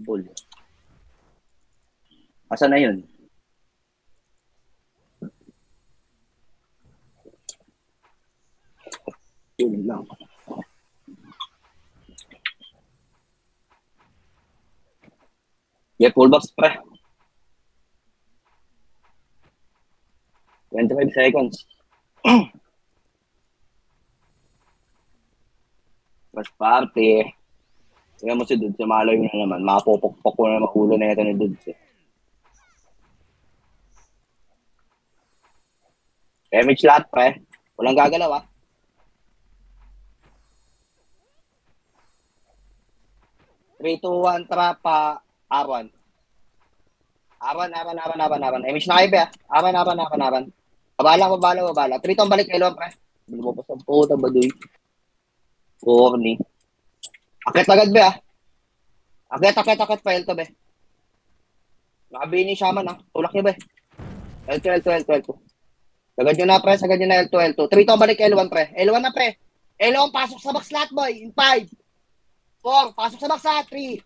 Ball. Asa na yun? Yun lang. Yeah, full box pre. 25 seconds. Mas party. Tingnan mo si Dudes, malayo na naman. Mapupukpok ko na makulo na ito ni Dudes. Damage lahat, pre. Walang gagalaw, ah. Three, two, one, trapa, R1. Aban. Damage na kayo, pre, ah. Aban. Babala. 3 tong balik kayo, pre. Lumabas ang puta, baduy. Corny. Akit agad, be, ah. Akit, fail to, be. Nakabini shaman, ah. Tulak niyo, be. L2. Sagad nyo na, pre. L2. 3 tong balik L1, pre. L1 na, pre. L1, pasok sa box lahat, boy. In 5, 4, pasok sa box, ha. 3,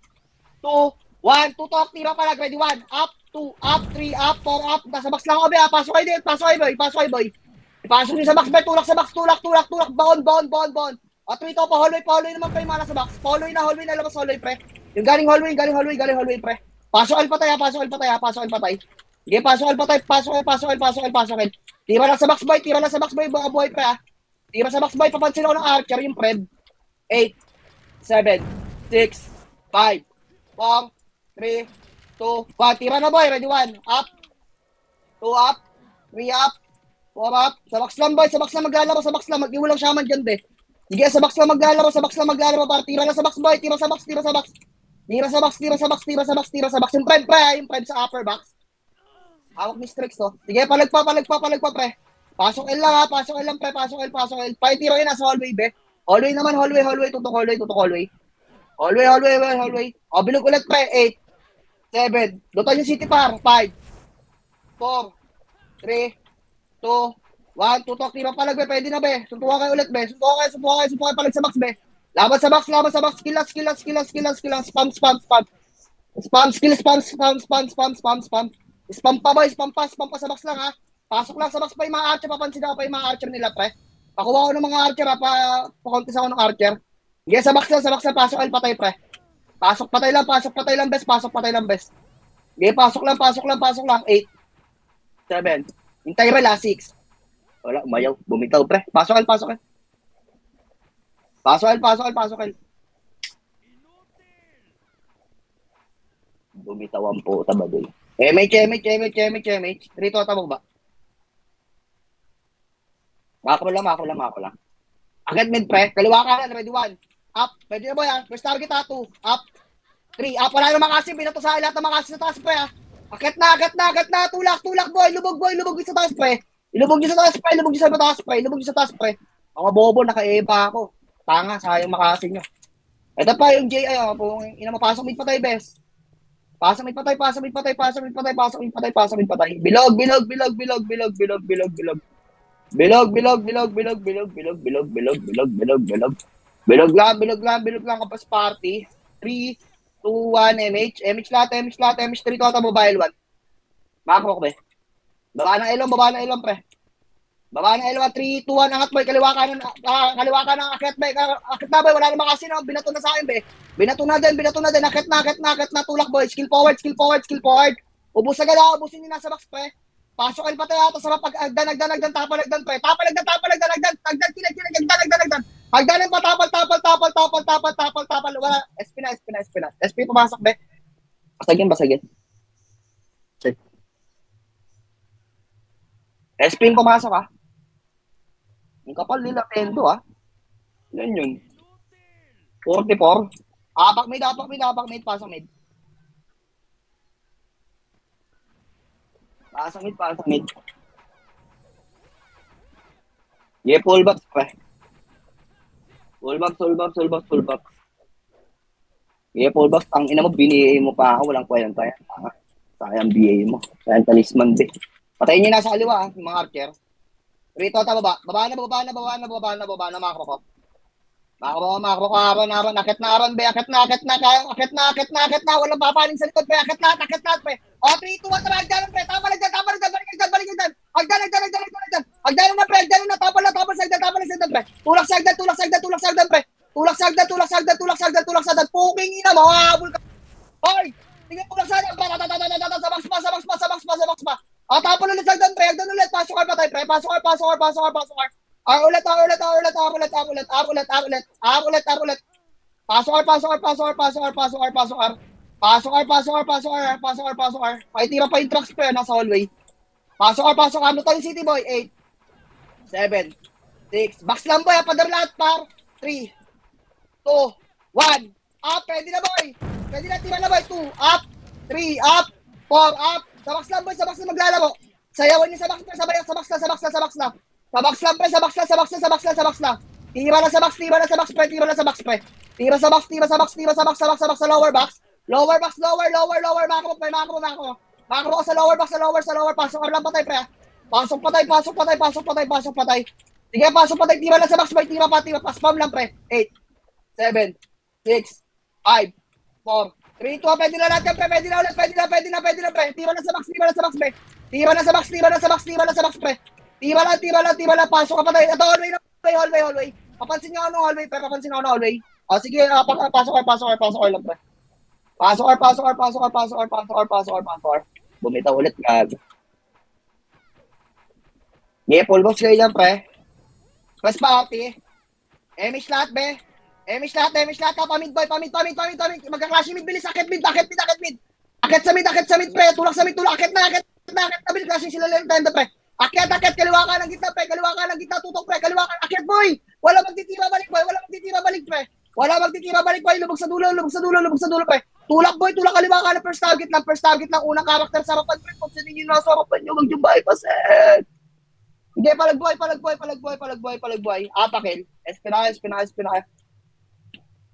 2, 1, tutok, tira palag, ready, 1, up, 2, up, 3, up, 4, up, nasa box lang ako, be, ha. Pasok kayo din, pasok kayo, boy. Ipasok nyo sa box, be. Tulak sa box, tulak. Baon. O, 3 to, pa-hallway naman, pre, yung mga nasa box. Hallway na, labas hallway, pre. Yung galing hallway, pre. Pasok L patay. Sige, pasok L patay, pasok L. Tira lang sa box, boy, buhay, pre, ha. Tira sa box, boy, papansin ako ng archer, yung pred. 8, 7, 6, 5, 4, 3, 2, 1. Tira na, boy, ready, 1, up, 2, up, 3, up, 4, up. Sa box lang, boy, maglalaro, mag-iwalang shaman dyan, be. Sige, sa box lang maglalaro, para tira na sa box, boy, tira sa box. Yung pred sa upper box. Hawak ni Strix, to. Sige, palag pa, pre. Pasok L lang, ha, pre, pasok L. Tiro yun, nasa hallway, be. Hallway naman, tutok hallway. Hallway. O, bilog ulit, pre, 8, 7, lutan yung city par, 5, 4, 3, 2, 1, tutok, tira palag, be, pwede na, be. Suntukan kayo ulit, be. Suntukan palag sa box, be. Laban sa box. Skills. Spam. Spam pa, boy. Spam pa sa box lang, ha. Pasok lang sa box pa yung mga archer. Papansin ako pa yung mga archer nila, pre. Pakuha ko ng mga archer, ha. Pa-contest ako ng archer. Sige, sa box lang. Pasok L patay, pre. Pasok patay lang, best. Sige, pasok lang. 8, 7. Hintay rela, 6. Wala, umayaw. Bumitaw, pre. Pasok L. Bumitaw ang puta ba doon? MH. Rito tabog ba? Mako lang. Agad mid, pre. Kaliwa ka na, ready, 1. Up. Pwede na, boy, ha. First target, ha. 2. Up. 3. Up. Wala na makasim. Binato sa lahat ng makasim sa taas, pre, ha. Akit na. Tulak, boy. Lubog sa taas, pre. Ilubog nyo sa taas, pre. Mga bobo, naka-eba ako. Tanga, sayang makasin nyo. Ito pa yung J, ay, ina mo, pasok mid patay, best. Pasok mid patay. Bilog. Bilog lang kapag party. 3, 2, 1, MH lahat, MH 3, total mobile 1. Makro ko, be. Baba ng ilong, pre. Baba ng L1, 3, 2, 1, angat, boy. Kaliwa ka ng akit, boy. Akit na, boy. Wala na makasin, no? Binato na sa akin, be. Binato na din. Akit na. Tulak, boy. Skill forward. Ubus agad, ha. Ubusin nyo nasa box, pre. Pasok L patay ato sa pag-agdan, tapal-agdan, pre. Tapal-agdan. Agdanin pa, tapal. Wala. SP na. SP pumasok, be. Basagin. SP pumasok, ha. Ang kapal nila, Tendo, ha. Yan yun. 44. Apak mid. Pasok mid. Yeah, full box, pre. Full box. Yeah, full box. Ang ina mo, BA mo pa ako. Walang kwenta yan. Sayang BA mo. Sayang talisman, be. Patayin nyo na sa kaliwa, ha, yung mga archer. Rito, baba. Baba na, makro ko. Makro ka, Aron. Akit na, Aron, be. Akit na. Walang papaling sa likod, be. Akit lahat, pre. O, 3, 2, 1, tara. Agdanan, pre. Tama lang dyan. Balik dyan. Agdanan na, pre. Tama lang sa agdan, pre. Tulak sa agdan, pre. Tulak sa agdan. Puking ina mo, habol ka. Hoy! Tingnan tulak sa agdan. Sa box pa. Tapon ulit sa agdan, pre. Agdan ulit. Pasok ka patay, pre. Pasok ka. Ulit. Pasok. Paitira pa yung trucks, pre. Nasa hallway. Pasok. Ano tayo City Boy? 8, 7, 6. Box lang, boy. Padar lahat, par. 3, 2, 1. Up. Pwede na, boy. Tira na, boy. 2, up. 3, up. 4, up. Sa box lang, boy. Sa box na maglalaro. Sayawan niyo sa box na. Sa box na. Sa box lang, pre. Sa box na. Tira na sa box, pre. Tira sa box, sa lower box. Lower. Makro ka sa lower box. Pasok ka lang patay, pre. Pasok patay. Sige, pasok patay. Tira lang sa box, pre. Tira. Spam lang, pre. 8, 7, 6, 5, 4, 3, 2, pwede na natin, pre. Pwede na, pre. Tira na sa box, pre. Tira na sa box, pre. Tira lang. Pasok ka patay. Ito, hallway. Papansin nyo ano hallway, pre. O, sige, pasok lang, pre. Pasok. Bumitaw ulit, gag. Full box kayo dyan, pre. Press party. Emish lahat, be. Emish lahat. Pamid, boy. Magka-clash mid, bilis. Akit mid. Akit sa mid, pre. Tulak sa mid. Akit na. Bilis, clashing sila lang tayo, pre. Akit. Kaliwa ka ng gitna, pre. Tutok, pre. Akit, boy. Wala magtitira balik, pre. Lubog sa dulo, pre. Tulak, boy. Kaliwa ka ng first target lang. Unang karakter sa harapan, pre. Kung sinin nyo nasa harapan nyo, mag-jumbahay pa, set. Hindi, palagbuhay. Apakil. Espinaka.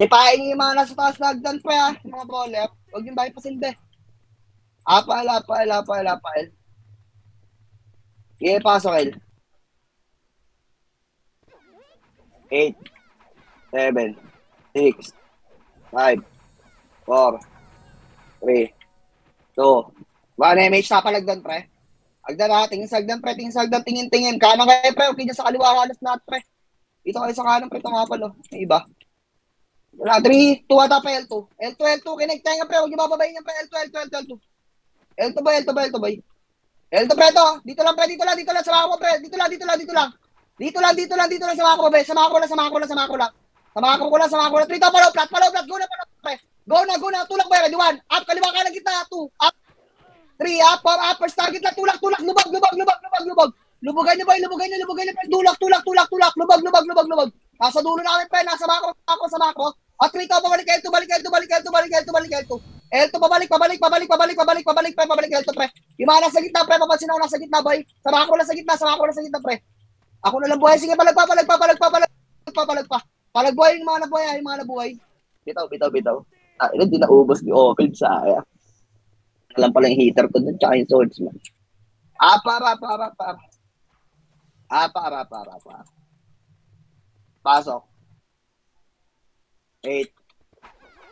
Ipain yung mga nasa taas na agdan, pre, ha. Yung mga brawler. Huwag yung bahay pasin, be. Apal. Pasok, El. 8, 7, 6, 5, 4, 3, 2, 1. MH na palagdan, pre. Agdan na, tingin sa agdan, pre. Tingin. Kanan kayo, pre. Okay dyan sa kaliwa, halos lahat, pre. Dito kayo sa kanan, pre. Ito nga pala. May iba. Wala, 3, 2, ata pa L2. L2, kinect tayo nga, pre. Huwag yung bababayin yan, pre. L2. L2, boy. L2, pre, to. Dito lang, sa mga ko, pre. Dito lang, sa mga ko, pre. Sa mga ko lang. 3, to, follow flat. Go na, pre. Go na. Tulak, boy. Ready, 1. Up, kaliwa ka ng gitna. 2, up. 3, up, 4, up. First target lang. Tulak. Lubog. Lubugan niyo, pre. Tulak. Lubog. Nasa dulo namin, pre. Nasa makro. O, 3, to, pabalik L2. L2, pabalik, L2, pre. Yung mga nasa gitna, pre, papansin ako nasa gitna, boy. Sama ako lang sa gitna, pre. Ako na lang buhay. Sige, palagpa. Palagbuhay yung mga nabuhay. Bitaw. Hindi na ubos ni Opel sa aya. Alam pala yung heater ko dun, tsaka yung swordsman. Para. Pasok. 8,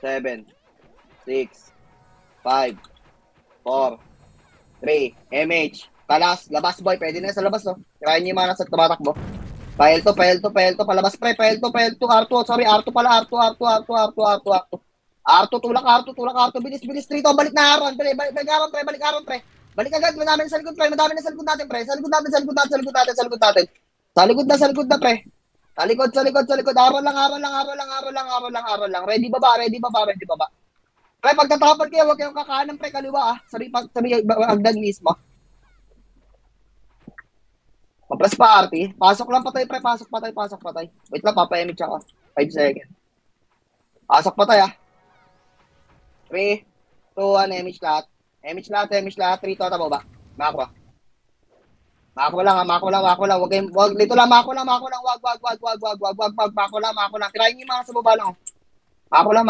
7, 6, 5, 4, 3, MH. Labas, boy. Pwede na sa labas, no? Kirahin niyo yung mga nasa tumatakbo. Pael to. Palabas, pre. Pael to. R2. Sorry, R2 pala. R2. Tulak. Bilis. 3 to. Balik na Aron. Balik Aron, pre. Balik agad. Madami na sa likod, pre. Sa likod natin. Sa likod na, pre. Sa likod. Aron lang. Ready ba ba? Pre, pagtatapon kayo, huwag kayong kakanan, pre. Kaliwa, ah. Sabi agdan mismo. Press party. Pasok lang patay, pre. Pasok patay. Wait lang, papa-emit ako. 5 seconds. Pasok patay, ah. 3, 2, 1, emit lahat. 3, to, tabo ba? Mako lang. Wag, dito lang, mako lang. Wag. Mako lang. Tirahin yung mga sa baba lang. Mako lang.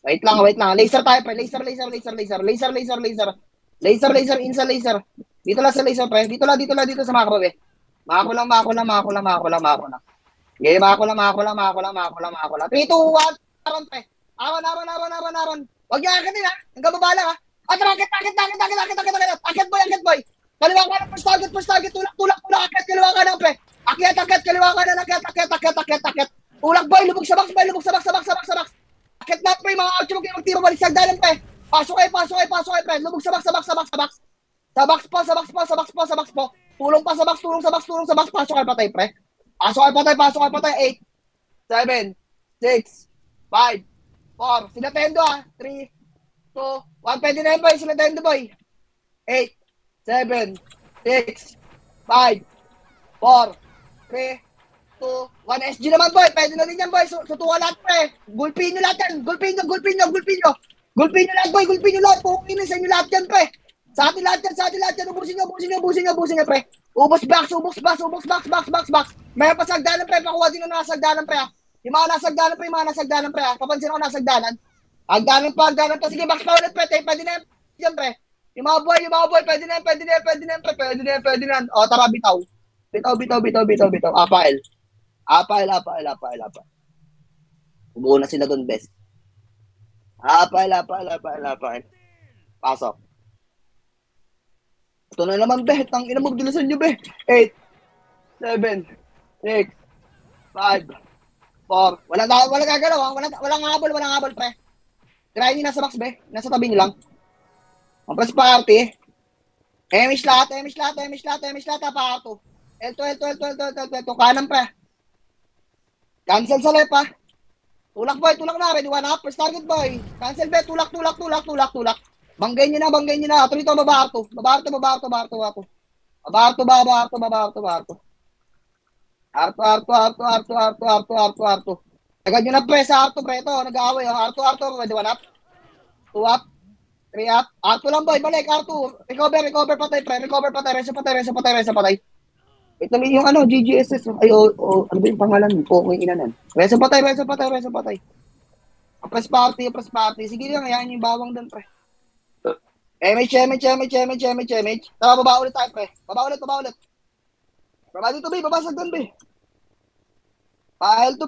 Wait lang. Laser tayo, pre. Laser. Insa laser. Dito lang sa laser, pre. Dito lang sa macro, eh. Mako lang. Game, ako lang. 3, 2, 1. Aron, pre. Aron. Huwag niya akitin, ha? Hanggang baba lang, ha? At rakit. Akit, boy. Kaliwa ka ng first target. Tulak. Akit, kaliwa ka ng, pre. Akit, kaliwa ka ng, akit. Tulak, boy. Lubog sa box. Akit na, pre. Mga outro mo kayo magtiro. Balik sa dalan, pre. Pasok kayo, pre. Lubog sa box. Sa box po. Tulong sa box. Pasok kayo patay, pre. Pasok kayo patay. 8, 7, 6, 5, 4. Sinatendo, ha. 3, 2, 1. Pwede na yun, boy. Sinatendo, boy. 8, 7, 6, 5, 4, 3, 2, 1. SG naman, boy. Pwede na rin yan, boy. Sutukan lahat, pre. Gulpin nyo lahat yan. Gulpin nyo lahat, boy. Pukinin sa inyo lahat yan, pre. Sa atin lahat yan. Ubusin nyo, pre. Ubos box. Mayroon pa sagdanan, pre. Pakuha din na nasagdanan, pre. Yung mga nasagdanan, pre. Papansin ako nasagdanan. Hagdanan pa. Sige, box pa ulit, pre. Pwede na yan, pre. Yung mga boy, pwede na yan, pre. O, tara, bitaw. Apail. Umuo na sila doon, best. Apail. Pasok. Ito na naman, be. Tang ina mo, bilisan nyo, be. 8, 7, 6, 5, 4. Walang gagalaw, ha? Walang habol, pre. Try nyo nasa box, be. Nasa tabi nyo lang. Press party. Emish lahat, pa. L2. Kanan, pre. Cancel sa left, ha? Tulak na. Ready, 1 up. First target, boy. Cancel, be. Tulak. Banggay nyo na. Ito rito, babarto. Arto. Agad nyo na, pre, sa Arto, pre. Ito, nag-aaway. Arto. Ready, 1 up. 2 up. 3 up. Arto lang, boy. Balik, Arto. Recover, patay, pre. Resa patay. Ito yung GGSS. Ay, ano ba yung pangalan? Okay, inanan. Resa patay. Press party. Sige lang, yan yung bawang doon, pre. Damage. Tara, baba ulit tayo, pre. Baba ulit. Baba dito, be. Babasag doon, be. L2.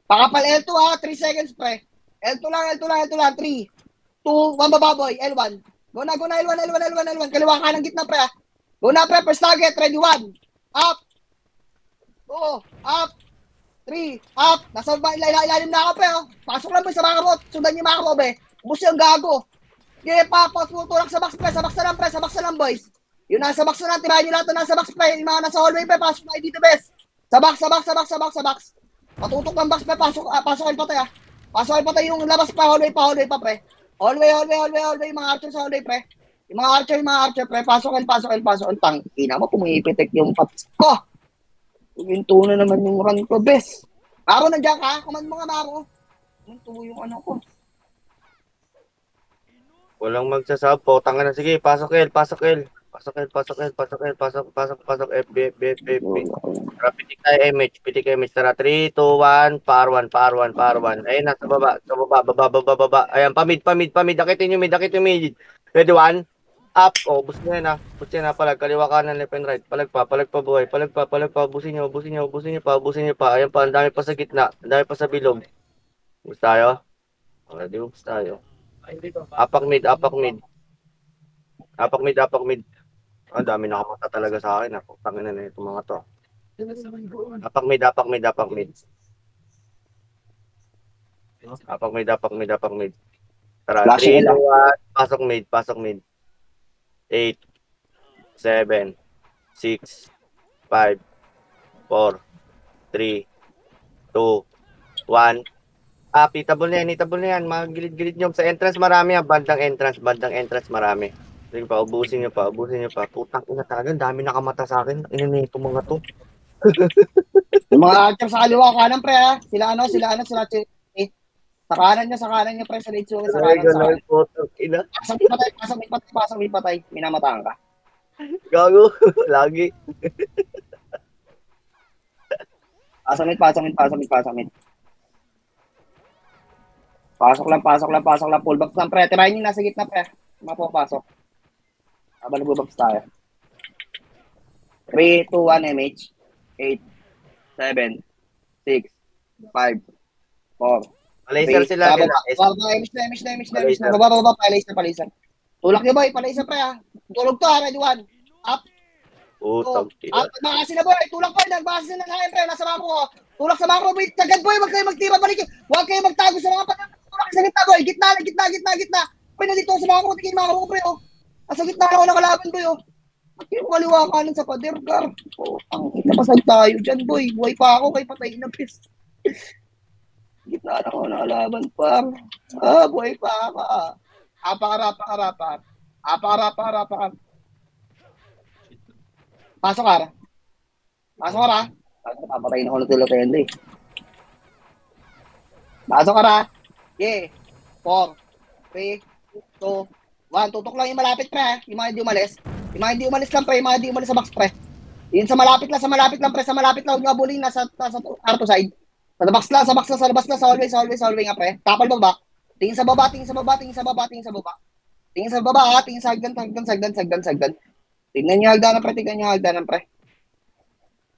Pakapal L2, ha. 3 seconds, pre. L2 lang. 3, 2, 1, baba, boy. L1. Go na, L1. Kaliwa ka ng gitna, pre, ha. Go na, pre. First target. Ready, 1. Up. 2. Up. 3. Up. Nasa ilalim na ako, pre, oh. Pasok lang, boy, sa makarot. Sundan yung makarot, be. Ubus yung gago. Okay, tutulak sa box, pre. Sa box na lang, boys. Yung nasa box na lang, tirahin nyo lahat na nasa box, pre. Yung mga nasa hallway, pre. Pasok na dito, best. Sa box. Patutok ng box, pre. Pasok kayo patay, ha. Pasok kayo patay yung labas pa, hallway pa, pre. Hallway. Yung mga archer sa hallway, pre. Yung mga archer, pre. Pasok kayo. Tang, ina mo, pumipitik yung paps ko. Uminto na naman yung run ko, best. Maro, nandiyan ka? Command mo nga, Maro. Uminto yung ko. Walang magsasab po. Tanga na, sige, pasok L. Pasok F. Tara, pitik image. Tara, 3, 2, 1, par 1. Ayun, nasa baba. Baba. Ayan, pamid. Akitin yung mid. Ready, 1. Up. Oh, bus na yan, ha. Palag. Kaliwa kanan, left and right. Palag pa, buhay. Palag pa. Busin nyo pa. Ayan pa, ang dami pa sa gitna. Ang dami pa sa bilog. Bus tayo. Ready, bus tayo. Apak mid. Ang dami nakamata talaga sa akin. Tangin na itong mga to. Apak mid. Tara, 3, 2, 1. Pasok mid. 8, 7, 6, 5, 4, 3, 2, 1. Pitable na yan. Mga gilid-gilid nyo. Sa entrance marami, ha. Bandang entrance marami. Sige pa, ubusin nyo pa. Putang ina talaga, dami nakamata sa akin. Ina na itong mga to. Yung mga archer sa kaliwa, kanan, pre, ha. Sila. Sa kanan niya, pre, sa late sa kanan. Ina. Pasok may patay. Minamataan ka. Gago. Lagi. Pasok mid. Pasok lang. Full box lang, pre. Tirahin nyo nasa gitna, pre. Mapapasok. Habang nagbubox tayo. 3, 2, 1, MH. 8, 7, 6, 5, 4, Laser 3. sila nila. Emis na. Baba, palaser. Tulak nyo, boy. Palaser pre, ha. Tulog to, ha. Ready, 1. Up. Putang ina. Up. Magmakasi na, boy. Tulak, boy. Nagmakasi na sa akin, pre. Nasa macro, ha. Tulak sa macro, boy. Sagad, boy. Huwag kayo magtira, balik. Huwag kayo magtago sa mga patang. Tulak sa gitna, boy. Gitna. Boy, nandito sa macro. Tingin macro, pre, oh. Nasa gitna ako nakalaban, boy, oh. At yung kaliwa kanan sa pader, gar. Ang ikapasag tayo dyan, boy. Buhay pa ako, kay patay na, pis. Gitna na ako nakalaban, par. Buhay pa ako, Apakarap. Pasok ka, Papatayin ako ng tulad tayo, eh. Pasok ka, Yeah. 4, 3, 2, 1. Tutok lang yung malapit, pre. Yung mga hindi umalis. Yung mga hindi umalis lang, pre. Yung mga hindi umalis sa box, pre. Yun sa malapit lang, pre. Sa malapit lang. Huwag nga bullying nasa arto side. Sa labas lang, sa labas lang. Sa hallway nga, pre. Tapal baba. Tingin sa baba. Tingin sa baba, ha. Tingin sa hagdan. Tingnan nyo hagdanan, pre.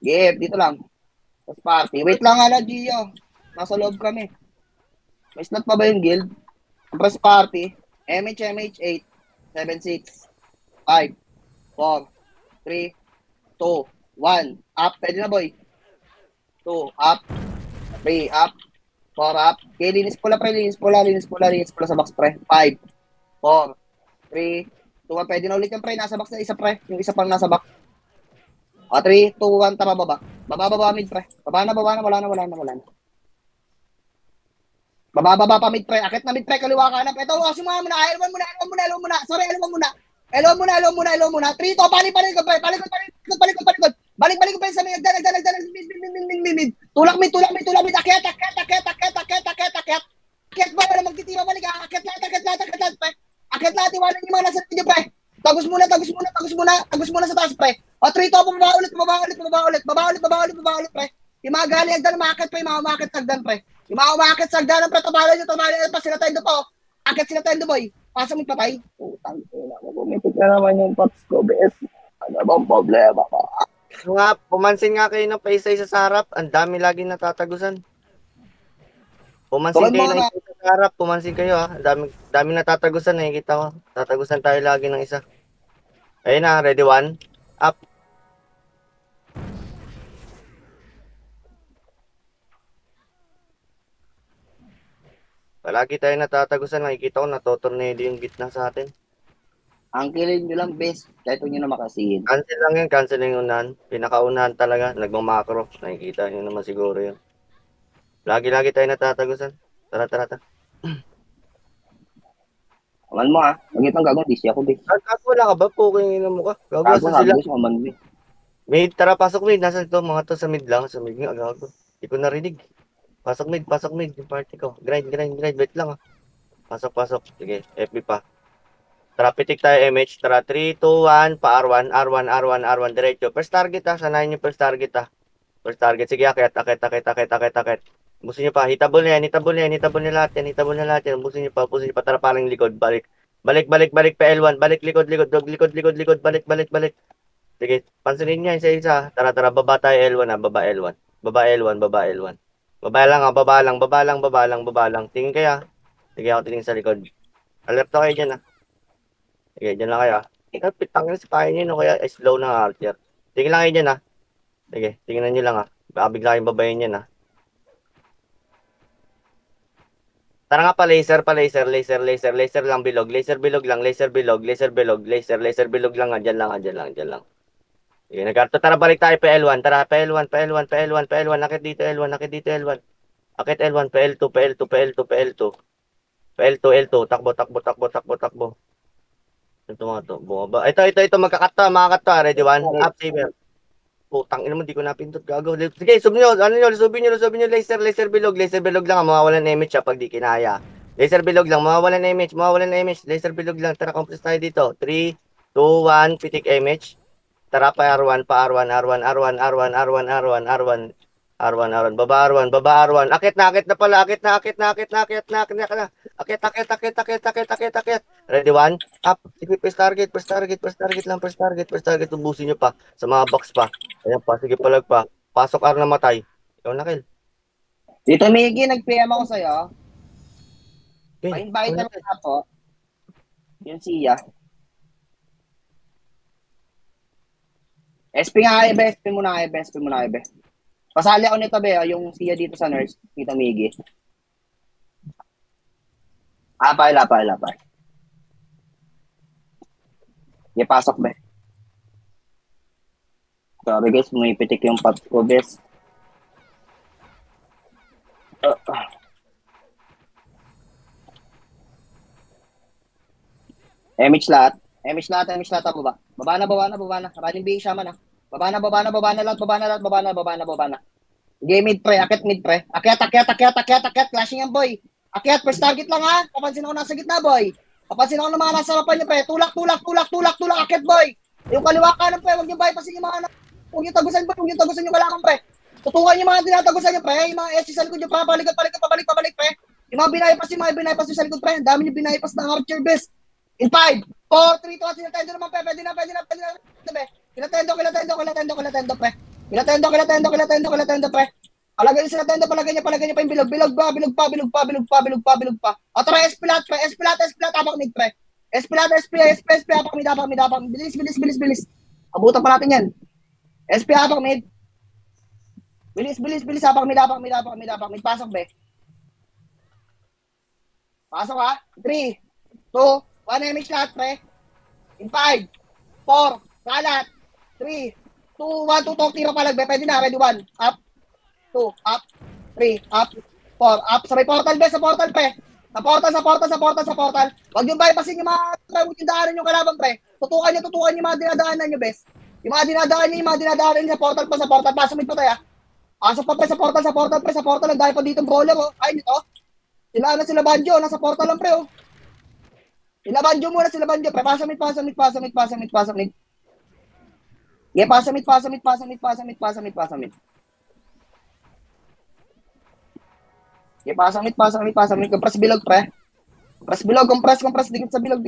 Give, dito lang. Tapos party. Wait lang, Gio. Nasa loob kami. May slot pa ba yung guild? Press party. MH 8, 7, 6, 5, 4, 3, 2, 1. Up. Pwede na, boy. 2, up. 3, up. 4, up. Okay, linis pula sa box, pre. 5, 4, 3, 2, 1. Pwede na ulit yung pre. Nasa box na isa, pre. Yung isa pang nasa box. 3, 2, 1. Tara, baba. Baba, mid, pre. Baba na. Wala na. Baba pa mid, pre. Akit na mid, pre. Kaliwa ka na. Ito, sumuha muna. L1 muna. Sorry, L1 muna. 3, 2, palikod, pre. Palikod. Balik ko pa sa may nagdan. Mid. Tulak mid. Akyat. Akyat ba? Wala magtitira, balik. Akyat lahat, pre. Akyat lahat, iwanan yung mga nasa video, pre. Tagos muna sa taas, pre. 3, 2, baba ulit, pre. Yung mga galing hagdan, umakit, pre. Yung mga umakit hagdan, pre. Yung mga umakit sa hagdan, pre. Tabalan nyo pa. Sila tayo pa, oh. Akit sila tayo, boy. Pasang may patay. Putang ina mo. Bumitik na naman yung pots ko, bes. Ano bang problema ko? Pumansin nga kayo ng paisay sa harap. Ang dami lagi natatagusan. Pumansin kayo, ha. Ang dami natatagusan, nakikita ko. Tatagusan tayo lagi ng isa. Ayun na, ready 1. Up. Palagi tayo natatagusan, nakikita ko natotornado yung gitna sa atin. Ang kilin nyo lang, best. Kahit huwag nyo na makasihin. Cancel lang yun, cancel lang yung unahan. Pinakaunahan talaga, nagmamakro. Nakikita nyo naman siguro yun. Lagi tayo natatagusan. Tara. Aman mo, ha. Huwag itong gagawin, DC ako, best. Wala ka ba? Puking ina mo ka. Gagawa sila. Gago, Mid, tara, pasok mid. Nasa ito, mga to sa mid lang. Sa mid nga, gago. Hindi ko narinig. Pasok mid. Yung party ko. Grind. Wait lang, ha. Pasok. Sige, FB pa. Tara, pitik tayo, MH. Tara, 3, 2, 1, pa R1. Diretso. First target, ha. Sanayin yung first target, ha. First target. Sige, akit. Busin nyo pa. Hitable na yan. Lahat yan. Busin nyo pa. Tara, parang likod. Balik. Pa L1. Balik, likod. Balik. Sige, pansinin niya isa-isa. Tara, baba tayo L1, ha. Baba L1. Baba lang. Tingin kaya. Sige, ako tingin sa likod. Alerto kayo dyan, ha. Sige, dyan lang kayo, ha. Pitangin sa kaya nyo, no? Kaya slow na Archer. Tingin lang kayo dyan, ha. Sige, tingnan nyo lang, ha. Baka bigla kayong babayin yan, ha. Tara nga pa, laser lang bilog. Laser bilog lang, ha. Dyan lang. Sige, nagkarto. Tara, balik tayo pa L1. Tara, pa L1. Akit dito L1. Akit L1, pa L2. Takbo. Ito mga to. Bumaba. Ito. Magkakata. Ready, 1. Up, saber. Putang ina mo, di ko napindot. Gago. Sige, subin nyo. Subin nyo. Laser bilog lang. Mawawalan na image, pag di kinaya. Laser bilog lang. Mawawalan na image. Laser bilog lang. Tara, compress tayo dito. 3, 2, 1. Pitik image. Tara, pa R1. Baba R1. Akit na pala. Akit na. Akit. Ready, 1. Up. Sige, press target lang. Ubusin nyo pa. Sa mga box pa. Ayan pa. Sige, palag pa. Pasok R namatay. Ikaw na, Kel. Dito, Miggy, nag-PM ako sa'yo. Kel, Pa-invite ikaw na na, Kel. lang ako. Yun siya. SP nga, Ebe. SP muna, Ebe. SP muna, Ebe. Pasali ako nito, Be, yung siya dito sa nurse. Dito, Miggy. Lapay. Pasok, Be. Sorry, guys. Pumipitik yung pot ko, bes. MH lahat. MH lahat ang baba. Baba na. Running BA siya man, ha. Baba na lahat. Game mid pre, akit mid pre. Akyat. Flashing yan, boy. Akyat, first target lang, ha. Papansin ako nasa gitna, boy. Papansin ako ng mga nasa harapan niyo, pre. Tulak. Akyat, boy. Yung kaliwa kanan, pre. Huwag niyo bypassin yung mga Huwag niyo tagusan, boy. Huwag niyo tagusan yung kalakan, pre. Tutukan yung mga tinatagusan niyo, pre. Yung mga SC sa likod niyo, pabalik, pre. Yung mga binaypas yung sa likod, pre. Ang dami niyo binaypas na archer best. In 5, 4, 3, 2, 1, sinatendo naman, pre. Pwede na. Kinatendo, pre. Kinatendo, pre. Palagay niyo sinatendo, palagay niyo pa yung bilog pa. O, tara, espilat, apak mid, pre. Espilat, apak mid. Bilis. Abutan pa natin yan. SP, apak mid. Bilis, apak mid. Pasok, be. Pasok, ha. 3, 2, 1 MH lahat, pre. In 5, 4, kalat. 3, 2, 1, tutok, tira palag, be. Pwede na, ready, 1. Up. 2, up. 3, up. 4, up. Sa may portal, be. Sa portal, pre. Sa portal. Huwag yung bypassin yung mga, huwag yung daanan yung kalaban, pre. Tutukan yung mga dinadaanan nyo, bes. Yung mga dinadaanan nyo sa portal. Pasok mid pa tayo, ha. Pasok pa, pre, sa portal. Ang dahil pa dito brawler, oh. Ay, nito. Sila Banjo, nasa portal lang, pre, oh. Sila Banjo, pre. Pasok mid. Yeah, pasok mid. Yeah, pasok mid. Compress bilog, pre. Compress. Dikit sa bilog.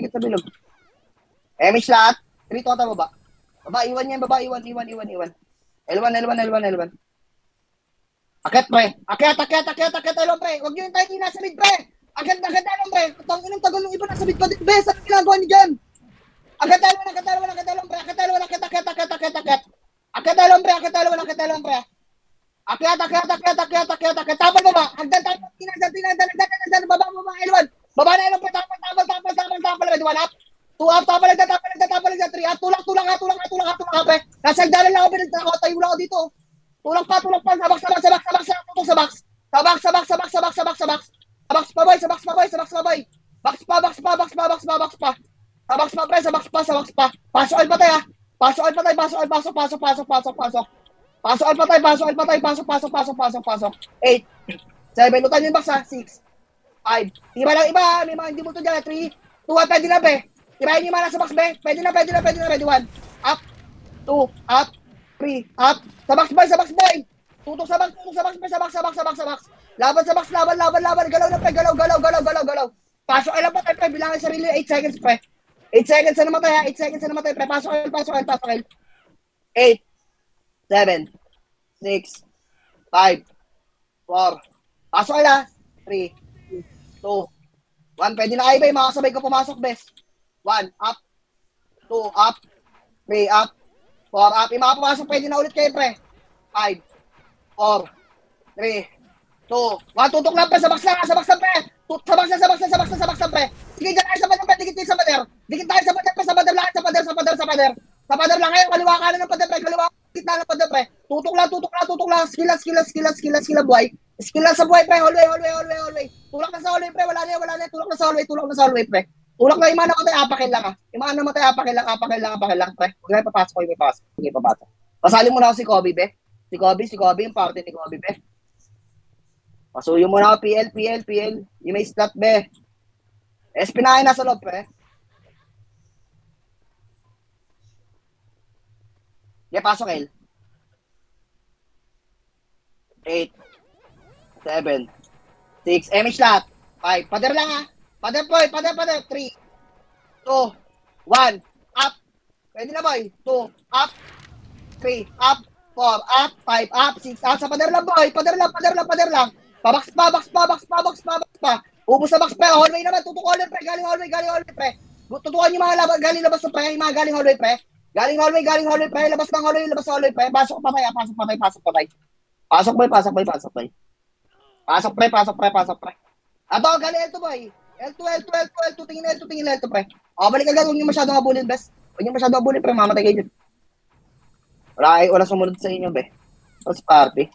MH lahat. 3 total baba. Iwan. L1. Akyat, pre. L1, pre. Huwag nyo yung tayo nasa mid, pre. Akyat, L1, pre. Tangin ng tagal ng iba nasa mid pa din. Bes, ano ginagawa nyo dyan? Akyat, L1, pre. Akyat, L1, pre. Akyat. Tapal baba. Hagdan. Baba. L1. Baba na L1, pre. Tapal. Ready, 1 up. 2 up. Tapal. 3 up. Tulak, pre. Nasa hagdanan lang ako. Tayo lang ako dito. Tulak pa. Sabak. Tutok sa box. Sabak pa, boy. Box pa. Sabak pa. Pasok all patay, ha. Pasok. Pasok. 8, 7, lutan yung box, ha. 6, 5. Tira lang iba, ha. May mga hindi multo dyan. 3, 2, 1, pwede na, be. Tirahin yung mga nasa box, be. Pwede na. Ready, 1. Up. 2, up. 3, up. Sa box, boy. Tutok sa box. Laban sa box. Galaw na, pre. Galaw. Pasok ay lang pa, pre. Bilangin sarili. 8 seconds, pre. 8 seconds na namatay, ha. 8 seconds na namatay, pre. Pasok ay. 8, 7, 6, 5, 4. Pasok ay, ha. 3, 2, 1. Pwede na kayo, be. Makasabay ko pumasok, best. 1, up. 2, up. 3, up. 4, up. Yung mga pumasok, pwede na ulit kayo, pre. 5, 4, 3, 2, 1. Tutok lang, pre. Sa box lang, pre. Sa box lang, pre. Sige, dyan tayo sa pader, pre. Dikit tayo sa pader, pre. Sa pader lang. Sa pader lang kayo. Kaliwa kanan ng pader, pre. Gitna ng pader, pre. Tutok lang. Skill, buhay. Skill lang sa buhay, pre. Hallway. Tulak na sa hallway, pre. Wala na. Tulak na sa hallway, pre. Tulak na yung mga namatay, apakin lang, ha. Yung mga namatay, apakin lang, pre. Huwag na papasok. Pasali mo na ako si Kobe, be. Si Kobe, yung party ni Kobe, be. Pasuyo mo na ako, PL. Yung may slot, be. SP na kayo nasa loob, pre. Yeah, pasok, L. 8, 7, 6, MH lahat. 5, pader lang, ha. Pader. 3, 2, 1, up. Pwede na, boy. 2, up. 3, up. 4, up, 5, up, 6, up. Sa pader lang, boy. Pader lang. Pabaks pa. Ubus sa box, pre. Hallway naman. Tutok hallway, pre. Galing hallway, pre. Tutukan yung mga laban. Galing labas sa pre. Yung mga galing hallway, pre. Galing hallway, pre. Labas ng hallway, pre. Pasok pa, pre. Pasok, pre. Ato, galing L2, boy. L2. Tingin L2, pre. O, balik agad. Huwag niyo masyadong abulin, bes. Pre. Mamatay kayo dyan. Wala sumunod sa inyo, be. Tapos party.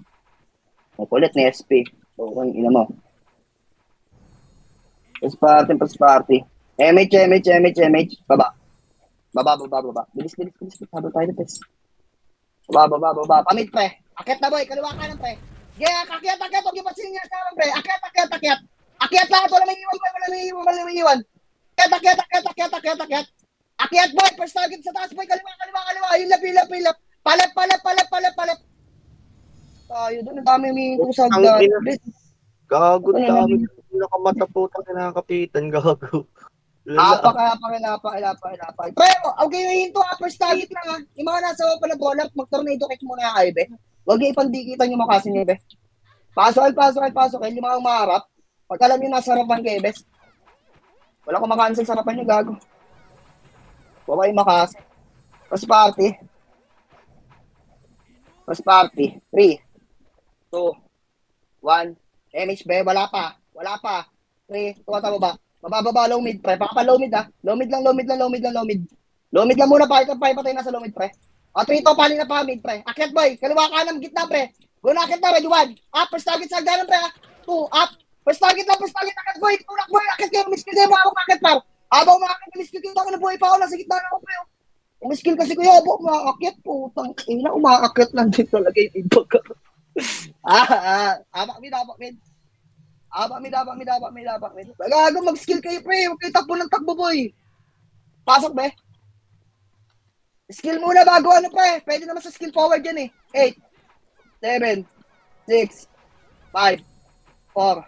Makulit ni SP. So, kung ina mo. Tapos party. MH. Baba. Bilis. Habol tayo na, pes. Baba. Pamit, pre. Akit na, boy. Kaliwa ka ng, pre. Yeah, akyat. Huwag yung pansinin niya sa amin, pre. Akyat. Akyat lang. Wala may iwan. Akyat. Akyat, boy. First target sa taas, boy. Kaliwa. Hilap. Palap. Tayo doon. Ang dami may kusag na. Gago, dami. Nakamata po tayo nakakapitan, gago. Ilapa. Pero, okay, hinto ha. First target lang ha. Yung mga nasa pala bola, mag-tornado kick muna kayo, be. Huwag yung ipandikitan yung makasin niyo, be. Pasok. Yung mga umaharap. Pag alam nyo nasa harapan kayo, bes. Wala akong makansel sa harapan nyo, gago. Huwag kayo makasin. First party. 3, 2, 1. MH, be. Wala pa. 3, tuwa baba. Mababa, low mid, pre. Baka pa low mid, ha. Low mid lang. Low mid lang muna, pa. Ito, patay na sa low mid, pre. O, 3 to, pali na pa, mid, pre. Akyat, boy. Kaliwa ka ng gitna, pre. Go na, akyat na, ready, 1. Up, first target sa hagdanan, pre, ha. 2, up. First target, akyat, boy. Tulak, boy. Akyat kayo, miskill kayo, mga akyat, par. Habang umakit, miskill kayo, na buhay pa ako, nasa gitna na ako, pre. Miskill kasi kuya, umakit, putang ina, umakit lang din talaga yung ibag. Abak mid. Gago, mag-skill kayo, pre. Huwag kayo takbo, boy. Pasok, be. Skill muna bago, pre. Pwede naman sa skill forward yan, eh. 8, 7, 6, 5, 4,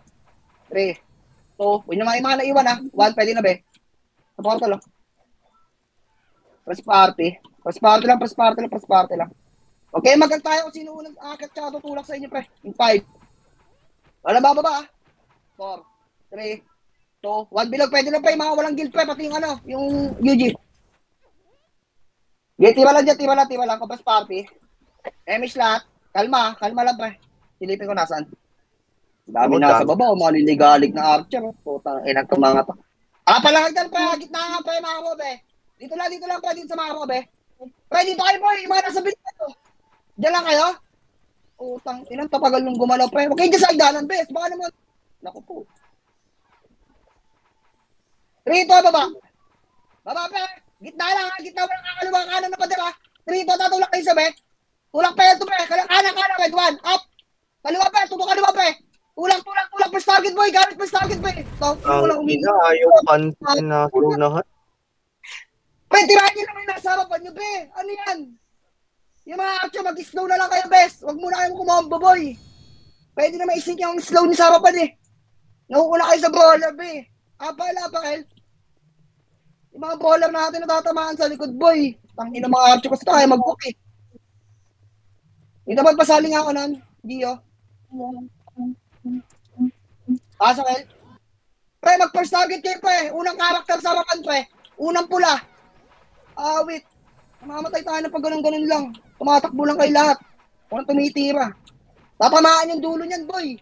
3, 2. Huwag nyo mga naiwan, ha. 1, pwede na, be. Support lang. Press party lang. Okay, magal tayo kung sino unang akit tsaka tutulak sa inyo, pre. In 5. Wala bababa, 4, 3, 2, 1. Bilog, pwede na, pre. Mga walang guild, pre. Pati yung UG. Okay, tira lang. Kapag party. Emish lahat. Kalma lang, pre. Silipin ko nasaan. Dami nasa baba, maliligalig na archer. Putang ina to mga to. Palangagdan, pre. Gitna nga, pre, mga mo, be. Dito lang, pre. Dito sa mga mo, be. Pre, dito kayo, boy. Yung mga nasa bilis to. Diyan lang kayo. Utang, ilang tapagal nung gumalaw, pre. Huwag kayo dyan sa agdanan, bes. Baka naman. Naku po. Rito, baba. Baba, pre. Gitna lang, ha. Gitna, walang kakaliwa kanan na pader, ha. Rito, tatulak kayo sa, be. Tulak, pre. Ito, pre. Kanan, red one. Up. Kaliwa, pre. Tutok kaliwa, pre. Tulak. First target, boy. Gamit first target, boy. Ang ina, ayaw pansin na sunahan. Pre, tirahan nyo naman yung nasa harapan nyo, be. Ano yan? Yung mga action, mag-slow na lang kayo, bes. Huwag muna kayong kumombo, boy. Pwede na maisink yung slow ni sa harapan, eh. Nauuna kayo sa brawler, be. Pala, Kel. Yung mga brawler natin natatamaan sa likod, boy. Tangin na mga action kasi tayo mag-book, eh. Hindi naman pasaling ako nun. Gio. Pasok, Kel. Pre, mag-first target kayo, pre. Unang karakter sa harapan, pre. Unang pula. Wait. Mamamatay tayo na pag ganun lang. Tumatakbo lang kayo lahat. Walang tumitira. Tatamaan yung dulo niyan, boy.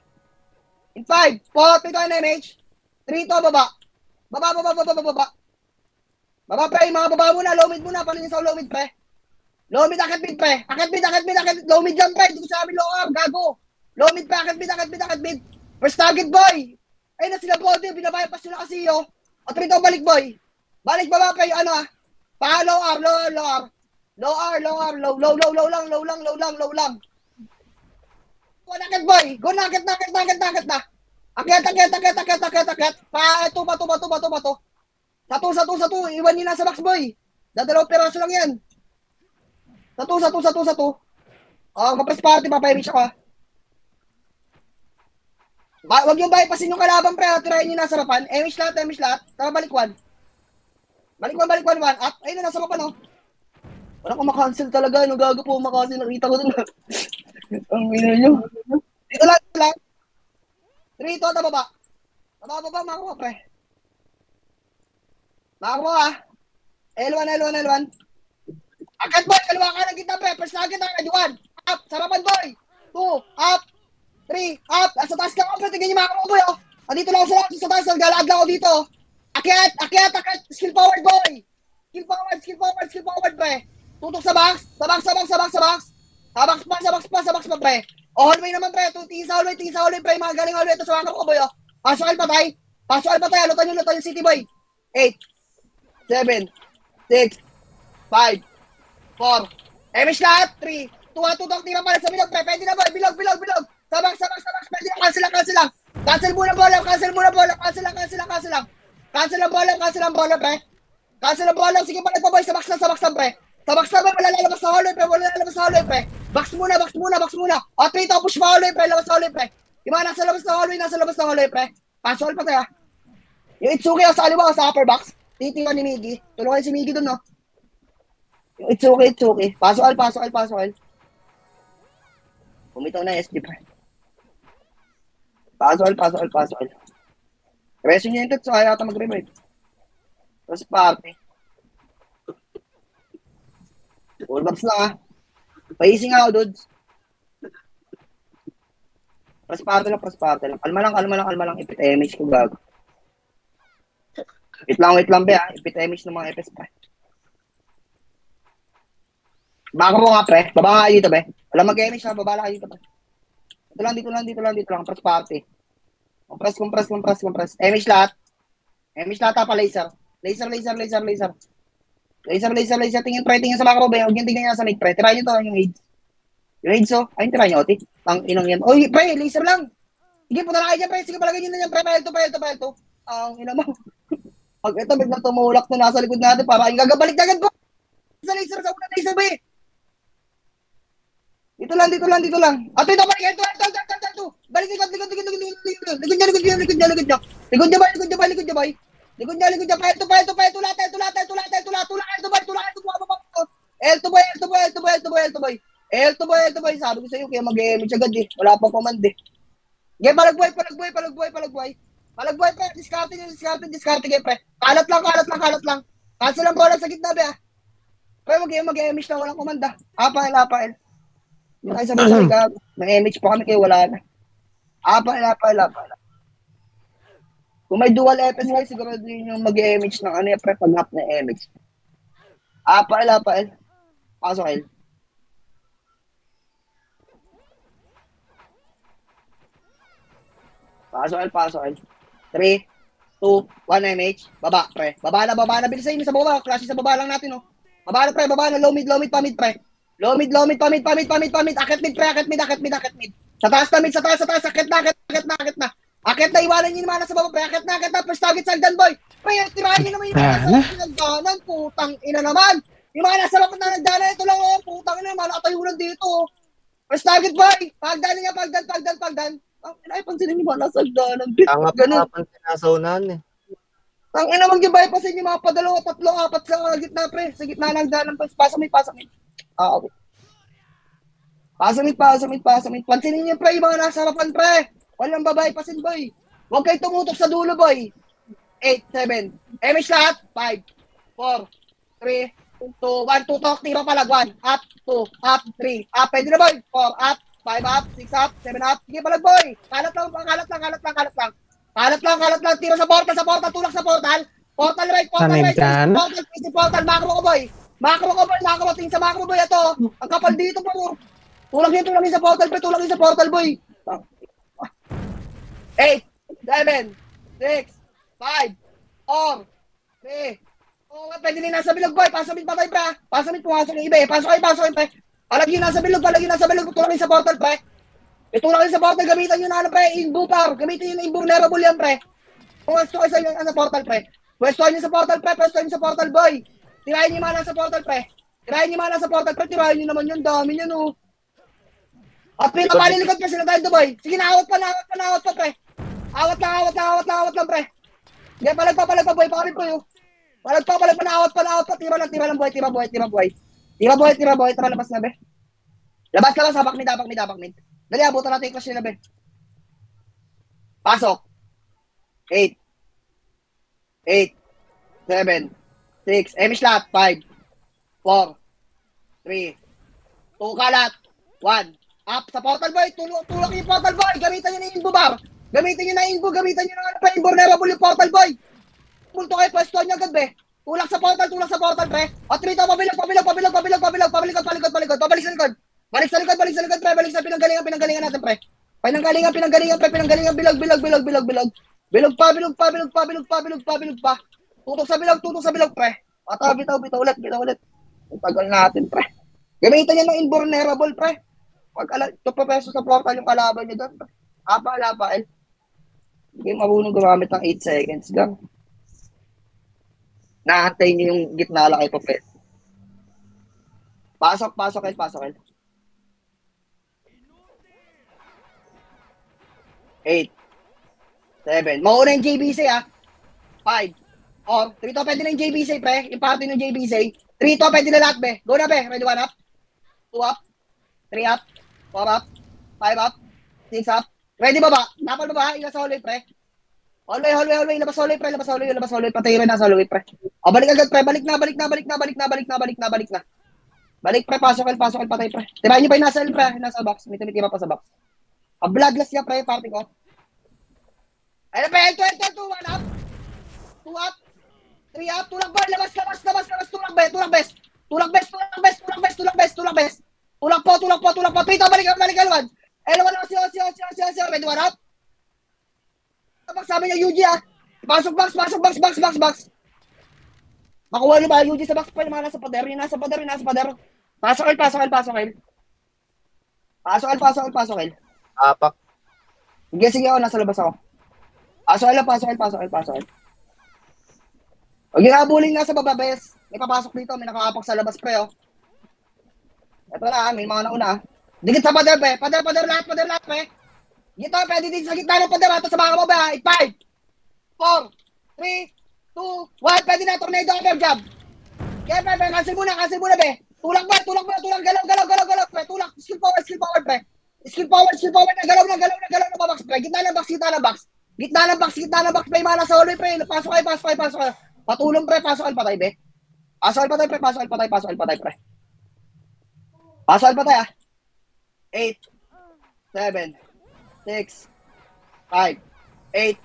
In 5, 4, 3 na MH. 3 to, baba. Baba. Baba, pre. Mga baba muna. Low mid muna. Paano sa low mid, pre? Low mid, akit mid, pre. Akit mid. Low mid lang, pre. Dito sa amin, low arm. Gago. Low mid, pre. Akit mid. First target, boy. Ayun na sila, body. Binabaypas nyo na kasi, yo. O, 3 to, balik, boy. Balik, baba, pre. Yung ano, low R. Low lang. Go naked, boy. Go naked na. Akyat. Tuba. Satu. Iwan nyo na sa box, boy. Dadalawang peraso lang yan. Satu. Kapres party, papayamish ako, ha. Huwag yung bypassin yung kalaban, pre. Tirahin nyo na sa harapan. Emish lahat. Tara, balik 1. Balik 1. Up. Ayun na, nasa harapan, oh. Wala ko makancel talaga. Ano gago po makancel? Nakita ko dun. Ang ina nyo. Dito lang, dito lang. 3, 2, tababa. Tababa, makakuha, pre. Makakuha, ah. L1, L1, L1. Akit, boy. Kaliwa ka ng kita, pre. First target, agad. 1. Up. Sarapan, boy. 2. Up. 3. Up. Sa taas lang ako, pre. Tingnan nyo makakuha, boy, oh. Andito lang ako sa taas. Nagalaad lang ako dito. Akit. Skill forward, boy. Skill forward, pre. Tutok sa box. Sa box, pre. O, hallway naman, pre. Tingin sa hallway, pre. Mga galing hallway. Ito sa mga ko, boy, oh. Pasok patay. Lutan yung city, boy. 8, 7, 6, 5, 4. Emish lahat. 3, 2, 1, tutok. Tira pala sa bilog, pre. Pwede na, boy. Bilog. Sa box. Pwede na, cancel lang. Cancel muna bola. Cancel lang. Cancel ang bola, pre. Cancel ang bola. Sige, balik pa, boy. Sa box lang, pre. Sa box lang, wala lalabas sa hallway, pre. Box muna. O, 3 to, push pa hallway, pre. Labas sa hallway, pre. Yung mga nasa labas ng hallway, pre. Pasok pa tayo. Yung Itsuki sa kaliwa sa upper box. Titiwan ni Miggy. Tulungan si Miggy dun, no? Yung Itsuki. Pasok al. Bumitaw na SD, pre. Pasok al. Reso niya yung so kaya ata mag-revive. Tapos party. Full box lang, ah. Paising ako, dudes. Press party lang. Kalma lang. Ipit image ko gago. Wait lang, be, ah. Ipit image ng mga FS, pre. Baka mo nga, pre. Baba nga dito, be. Wala mag-image na. Babala kayo dito, pre. Dito lang. Press party. Compress. Image lahat pa, laser. Laser. Tingin sa macro, be. Huwag yung tingnan niya sa mid, pre. Tirahin nyo to, yung AIDS. Yung AIDS, oh. Ayun, tirahin nyo, oti. Tang inang yan. Oy, pre, laser lang. Sige, punta na kayo dyan, pre. Sige, palagay nyo na yan, pre. Pael to. Ang ina mo. Pag ito, biglang tumulak to nasa likod natin, para ang gagabalik agad po. Sa laser, sa unang laser, be. Dito lang. At ito, balik. Ito. Balik, likod niya, boy. L2 boy. Sabi ko sa'yo, kaya mag-emage agad, eh. Wala pang command, eh. Okay, palagbuhay. Palagbuhay, pre. Discarte kayo, pre. Kalat lang. Cancel ang bola sa gitna, be, ah. Pre, mag-emage na walang command, ah. Apael. Yung kayo sabi ka, mag-emage pa kami kayo, wala na. Apael. Kung may dual FS kayo, sigurado yun yung mag-emage ng ano yung pre, pag-hap na emage. Apael. Pasok, El. Pasok, El. 3, 2, 1 MH. Baba, pre. Baba na. Bilisan nyo sa baba. Klase sa baba lang natin, oh. Baba na, pre. Low mid, pamid, pre. Low mid, pamid. Akit mid, pre. Akit mid. Sa taas. Akit na. Akit na, iwanan nyo naman sa baba, pre. Akit na. First target, sagdan, boy. Pre, tirahin nyo naman yung mga nagdanan. Putang ina naman. Yung mga nasa lapot na nagdanan, ito lang, oh. Putang ina, malakatayunan dito, oh. First target, boy. Pagdan niya, pagdan. Ang ina, pansinin nyo ba nasa hagdanan? Tanga pa nga pang sinasaunahan, eh. Ang ina, mag-ibay pa sa inyo mga padalawa, 3, 4 sa gitna, pre. Sa gitna ng hagdanan, pasok mid. Okay. Pasok mid. Pansinin nyo, pre, yung mga nasa harapan, pre. Walang babae pasin, boy. Huwag kayo tumutok sa dulo, boy. 8, 7. MH lahat. 5, 4, 3, 2, 1. Tutok, tira palag. 1, up, 2, up, 3, up. Pwede na, boy. 4, up, 5 up, 6 up, 7 up. Sige palag, boy. Kalat lang. Tira sa portal. Tulak sa portal. Portal right. Portal. Macro ko, boy. Tingin sa macro, boy. Ito. Ang kapal dito, po. Tulak yun sa portal, boy. 8, 7, 6, 5, 4, 3. Oh, pwede din nasa bilog, boy. Pasok mid, pre. Pumasok yung iba, eh. Pasok kayo, pre. Palagi nasa bilog. Tulak sa portal, pre. Itulak sa portal, gamitan nyo na, pre. Inbupar. Gamitin yung invulnerable yan, pre. Pwesto kayo sa portal, pre. Pwestohan nyo sa portal, boy. Tirahin nyo mana sa portal, pre. Tirahin nyo naman yun. Dami nyo, no. At pinapalilikod, pre. Sila tayo, boy. Sige, naawat pa, pre. Awat lang, pre. Sige, palag pa, boy. Pakapit po yun. Palag pa, naawat pa. Tira lang, boy. Tira boy, tara labas na, be. Labas, habak mid. Dali, abutan natin yung crush nila, be. Pasok. 8, 7, 6, Emish lahat, 5, 4, 3, 2 kalat, 1, up sa portal boy, tulak yung portal boy, gamitan nyo na yung inbo bar, gamitan nyo na invulnerable yung portal boy, punto kayo, pwesto nyo agad be, tulak sa portal pre, o trito, pabilag, pabalik sa likod, balik sa likod pre, balik sa pinanggalingan natin pre, pinanggalingan, bilog pa, tutok sa bilog pre, at bitaw ulit, ang tagal natin pre, gamitan nyo ng invulnerable pre, ito pa peso sa portal yung kalaban nyo doon, apa, hindi kayo marunong gumamit ng 8 seconds gang. Naantay nyo yung gitna lang kayo pa pe. Pasok. 8, 7, mauna yung JBC 5, or 3 to pwede na yung JBC pre, yung party ng JBC, 3 to pwede na lahat be, go na be, ready 1 up, 2 up, 3 up, 4 up, 5 up, 6 up, ready baba, dapat baba, ilas hallway pre, hallway, labas hallway, patay rin nasa hallway pre, o balik agad pre, balik na, balik pre, pasok patay pre, tirahin nyo pa yung nasa pre, nasa box, may tumitira pa sa box, a bloodless niya pre, party ko, ayun pre, 1 up, 2 up, 3 up, tulak ba, labas, tulak best, tulak po, pito, balik L1, ready 1 up, box sabi niya UG pasok box, makuha nyo ba UG sa box pa, yung mga nasa pader, pasok L, Apak. sige ako, nasa labas ako, pasok L, huwag yung habulin nga sa baba, bes. May papasok dito, may nakakapak sa labas, pre, oh. Ito na, may mga nauna. Dikit sa pader, pre. Pader lahat, pre. Dito, pwede din sa gitna ng pader, ito sa mga kababa. 5, 4, 3, 2, 1, pwede na, tornado, over jab. Kaya, pre, cancel muna, be. Tulak, galaw, pre. Tulak, skill forward, pre. Skill forward, na, galaw na, box, pre. Gitna ng box, pre. Mana sa hallway, pre. Pasok kayo. Patulong pre, pasok al patay be. Pasok al patay pre. Pasok al patay 8, 7, 6, 5, 8,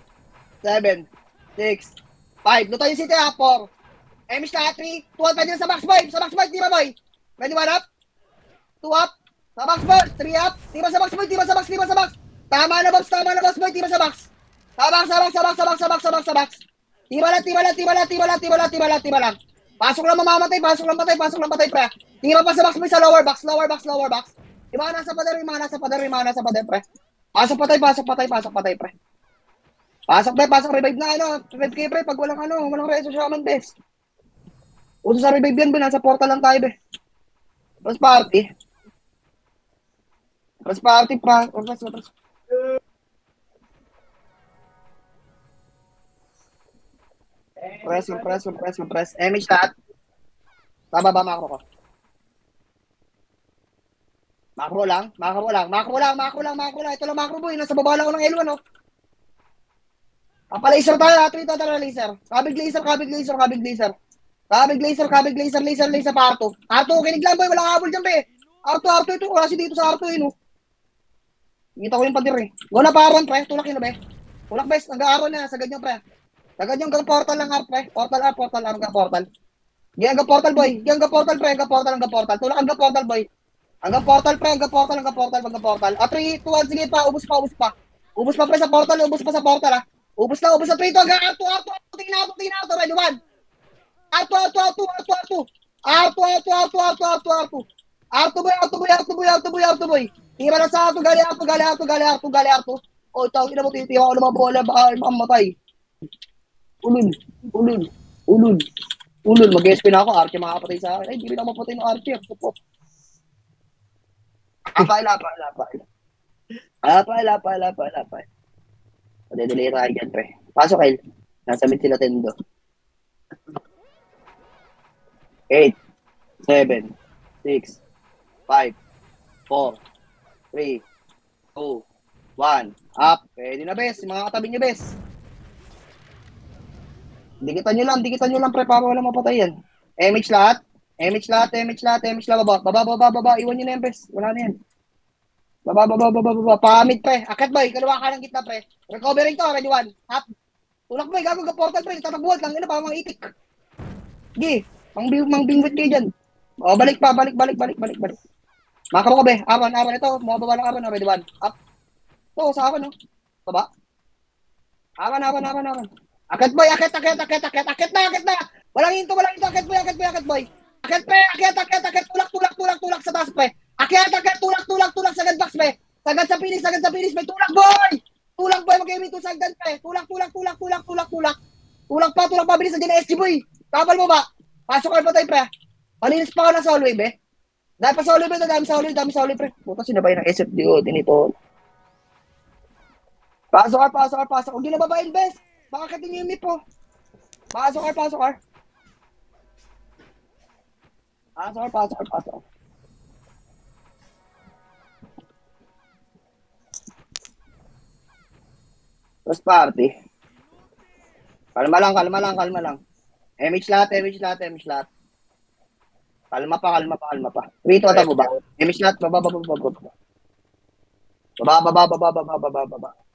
7, 6, 5. Luto yung city 4. Emish na 3, 12, pwede na sa box boy, tira boy. Ready 1 up, 2 up, sa box boy, 3 up, tira sa box boy. Tama na box boy, tira sa box. Sa box. Tiba lang. Pasok lang patay pre. Tira pa sa box pre, sa lower box. Yung mga nasa pader pre. Pasok patay pre. Pasok revive na revive kayo pre, pag walang reso shaman bes. Uso sa revive yan, nasa portal lang tayo be. Press party pra. Press. Image lahat. Tama ba macro ko? Macro lang. Ito lang macro boy. Nasa baba lang ako ng L1 oh. Papalaser tayo. Trito tayo laser. Kabig laser pa Arto. Arto, kinig lang boy. Walang habol dyan be. Arto ito. Kasi dito sa Arto yun oh. Ngita ko yung padir eh. Wala pa aron pre. Tulak yun be. Tulak bes. Nag-aaron na. Sagad nyo pre. Sagad yung portal lang pre. Portal hanggang portal. Hanggang portal boy. Hanggang portal. Tulak hanggang portal boy. Hanggang portal pre. Hanggang portal. 3, 2, 1. Sige pa. Ubus pa. Ubus pa pre sa portal. Ubus pa sa portal ah. Ubus na 3 to. Hanggang Arto. Tingnan ako. Ready 1. Arto. Arto boy. Tira na sa Arto. Gali Arto. O ito. Ina mo titira ako ng mga bola. Baka mamatay. Ulul. Mag-SP na ako, Archie makakapatay sa akin. Ay, hindi rin ako mapatay ng Archie. Lapay. Pwede-delay tayo dyan, pre. Pasok, Kyle. Nasa mid sila Tendo. 8, 7, 6, 5, 4, 3, 2, 1. Up. Pwede na, bes. Mga katabi nyo, bes. Dikitan nyo lang, pre, para wala mapatay yan. MH lahat. MH lahat. Baba. Iwan nyo na yan, bes. Wala na yan. Baba. Pamid, pre. Akit, boy. Kaliwa ka ng gitna, pre. Recovering to, ready one. Up. Tulak, boy. Gago ka portal, pre. Tatabuhan lang. Ina pa, mga itik. Sige. Mang bingwit kayo dyan. O, balik. Maka mo ka, be. Awan. Ito. Mababa ng awan. Ready one. Up. Ito, sa awan, no. Baba. Awan. Akit, boy. Akit na. Walang hinto. Akit, boy. Akit, pre. Akit. Tulak sa taas, pre. Akit. Tulak. Sagad box, pre. Sagad sa pinis, pre. Tulak, boy. Mag-aiming to sagdan, pre. Tulak. Tulak pa. Bilis na dyan na SG, boy. Kapal mo ba? Pasok ka pa tayo, pre. Palinis pa ako ng soul wave, eh. Dahil pa soul wave, dami soul wave, pre. Puta, sinabay ng SFDO. Dinito. Pasok ka. Huwag yun na babain, bes. Baka kating yung mip, po. Pasok ka. Pasok. First party. Kalma lang. MH lahat. Kalma pa. 3 to ata ba? MH lahat, baba. Baba.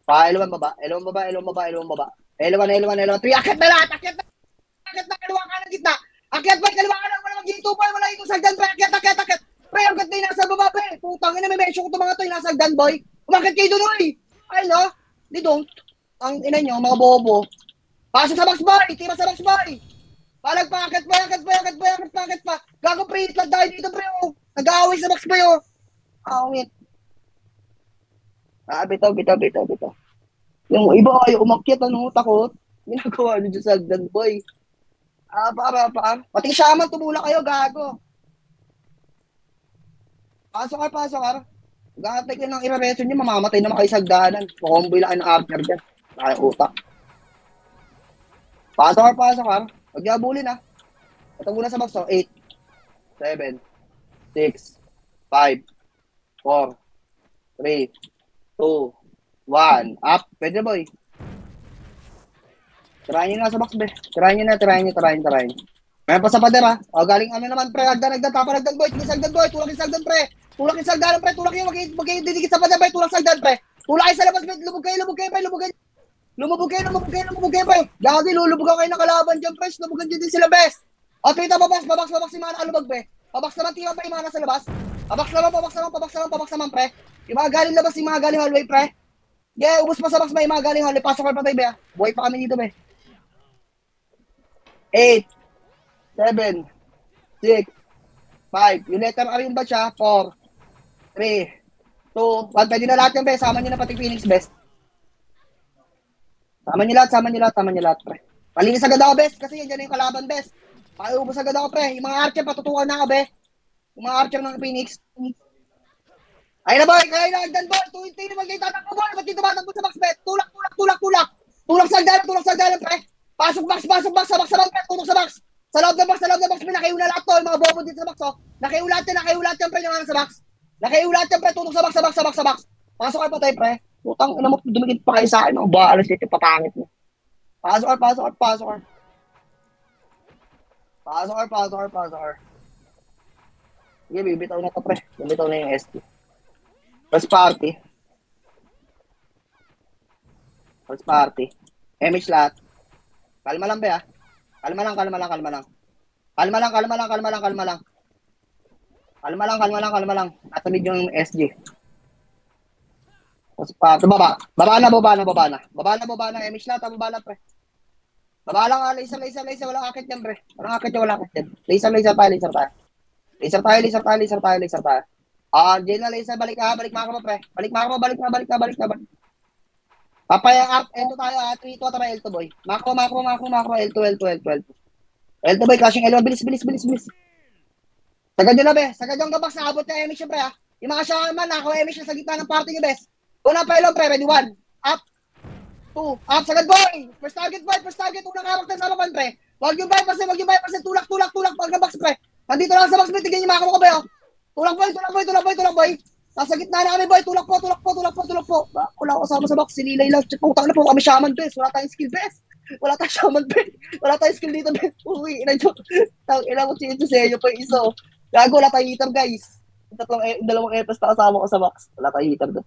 Pa, L1 baba. L1. 3, akit na lahat. Akit na, kaliwa ka ng gitna. Akit ba, kaliwa ka ng, wala mag-G2 boy, wala itong sagdan, pre. Akit. Pre, ang ganda yung nasa baba, pre. Putang ina, may mention ko itong mga to, yung nasa sagdan, boy. Umakit kayo doon, oy. Ay, no? Di don't. Ang ina nyo, mga bobo. Pasok sa box, boy. Tira sa box, boy. Palag pa, akit pa. Gago, pre, itlag tayo dito, pre, oh. Nag-aaway sa box, boy, oh. Awit. Bitaw. Yung iba kayo umakyat, takot. Ginagawa nyo dyan sa sagdan, boy. Pa. Pati shaman, tumula kayo, gago. Pasok ka. Gagatay kayo ng irareso nyo, mamamatay naman kayo sa sagdanan. Makomboy lang kayo ng archer dyan. Kaya utak. Pasok ka. Huwag niyo abulin, ha. Ito muna sa box, 8, 7, 6, 5, 4, 3, 2, 1. Up. Pwede, boy. Tirahin nyo na sa box, be. Tirahin nyo. May pa sa pader, ha. O, galing kami naman, pre. Agdan, boy. Sagdan, boy. Tulak yung sagdan, pre. Tulak yung, wag kayo didikit sa pader, pre. Tulak sagdan, pre. Tulak kayo sa labas, pre. Lumubog kayo, pre. Gagi, lulubugan kayo ng kalaban dyan, pre. Lulubugan dyan din sila, best. O, tita, babaks yung mga nakalubag, pre. Babaks naman, tingnan pa yung mga nasa labas. Babaks naman, pre. Yung mga galing labas, yung mga galing hallway, pre. Yeah, ubus pa sa box, may mga galing hallway. Pasok ka pa tayo, be. Buhay pa kami dito, be. 8, 7, 6, 5. Yung letter R yung ba siya? 4, 3, 2, 1. Pwede na lahat yan, be. Sama nyo na pati Phoenix, best. Sama nyo lahat, pre. Palinis agad ako, best. Kasi yan dyan yung kalaban, best. Pakiubos agad ako, pre. Yung mga archer, patutukan na ako, be. Yung mga archer ng Phoenix. Ay na, boy. Kaya na, agdan, boy. Tuwin naman kayo tatakbo, boy. Ba't dito matagpo sa box, bet? Tulak. Tulak sa agdanan, pre. Pasok box, sa box, pre. Tulak sa box. Sa loob ng box, may nakiula lahat to. Yung mga bobo dito sa box, oh. Nakiulat yan, pre. Yung mga sa box. Nakiulat yan, pre. Tulak sa box. Pasok ka pa tayo, pre. Putang, ina mo, dumikit pa kayo sa akin. Alas dito, papangit mo. Pasok ka. Sige, bibitaw na to, pre. Bibitaw na yung ST. First party. MH lahat. Kalma lang, be, ha. Kalma lang. Nasa mid yung SG. First party. Baba na. MH lahat, baba na, pre. Baba lang, ha. Laser. Walang akit yan, pre. Walang akit yan. Laser tayo. Diyan na, laser. Balik mga ka, pre. Balik na. Papaya up, L2 tayo, 3-2 tara, L2 boy. Macro, L2 boy, clashing L1, bilis. Sagad yun na, be. Sagad yung gabaks, nakabot na MH, syempre, ha. Yung mga shaman, nakakuha MH na sa gitna ng party nyo, bes. Una pa L1, pre, ready, 1. Up. 2. Up, sagad, boy. First target, unang hawak na sa laban, pre. Wag yung bypass, tulak, pag gabaks, pre. Nandito lang sa box, pre, tigyan yung Macro ko, be, oh. Tulak boy, tulak boy, tulak boy, tulak boy. Nasa gitna na kami boy, tulak po, tulak po, tulak po, tulak po. Wala ako kasama sa box, sinilay lang. Putang na po kami shaman bes, wala tayong skill bes. Wala tayong shaman bes. Wala tayong skill dito bes. Uy, ina nyo. Ina mo si Seo po yung iso. Gago, wala tayong hitter guys. Dalawang epes na kasama ko sa box. Wala tayong hitter doon.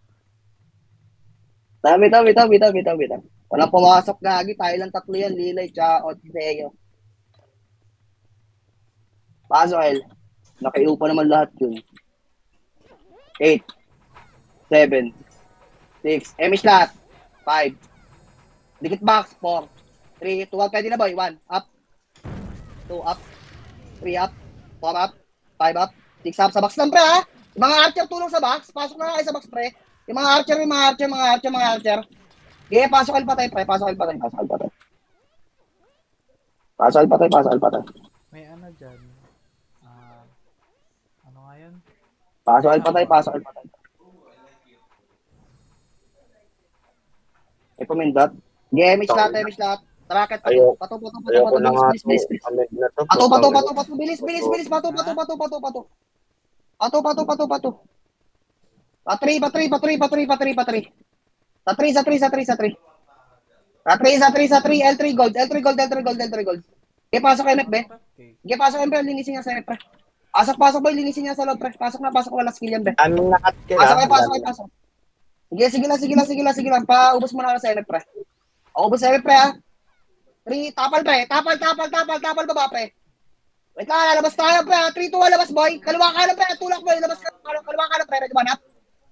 Bitaw. Walang pumasok gagi, tayo lang tatlo yan, Lilay, tsaka Seo. Pasok, El. Nakiupa naman lahat yun. 8, 7, 6, emish lahat. 5, dikit box, 4, 3, 2, 1, pwede na boy, 1, up, 2, up, 3, up, 4, up, 5, up, 6, up, sa box lang pre ha. Yung mga archer tulong sa box, pasok na kayo sa box pre. Yung mga archer. Okay, pasok El patay pre, pasok El patay. May ano dyan. Ano nga yun? Pasok El patay. Pumindot. Emish lahat. Tracket, pato. Ayoko na nga Bilis. amend na to. Pato. Bilis. Pato. Patri. Sa 3. L3 gold. Okay, pasok MF, be. Okay, pasok MF, linisin niya sa MF, pre. Pasok boy, linisin niya sa loob, pre. Pasok, wala skill yan, be. Aming nakat ka Pasok. Sige lang. Paubos mo na sa MF, pre. Ubos sa MF, pre, ha. 3, tapal, pre. Tapal, baba, pre. Wait lang, lalabas tayo, pre. 3, 2, 1, labas, boy. Kaliwa ka na, pre. Tulak, boy. Labas ka. Kaliwa ka na, pre. Ready ba na?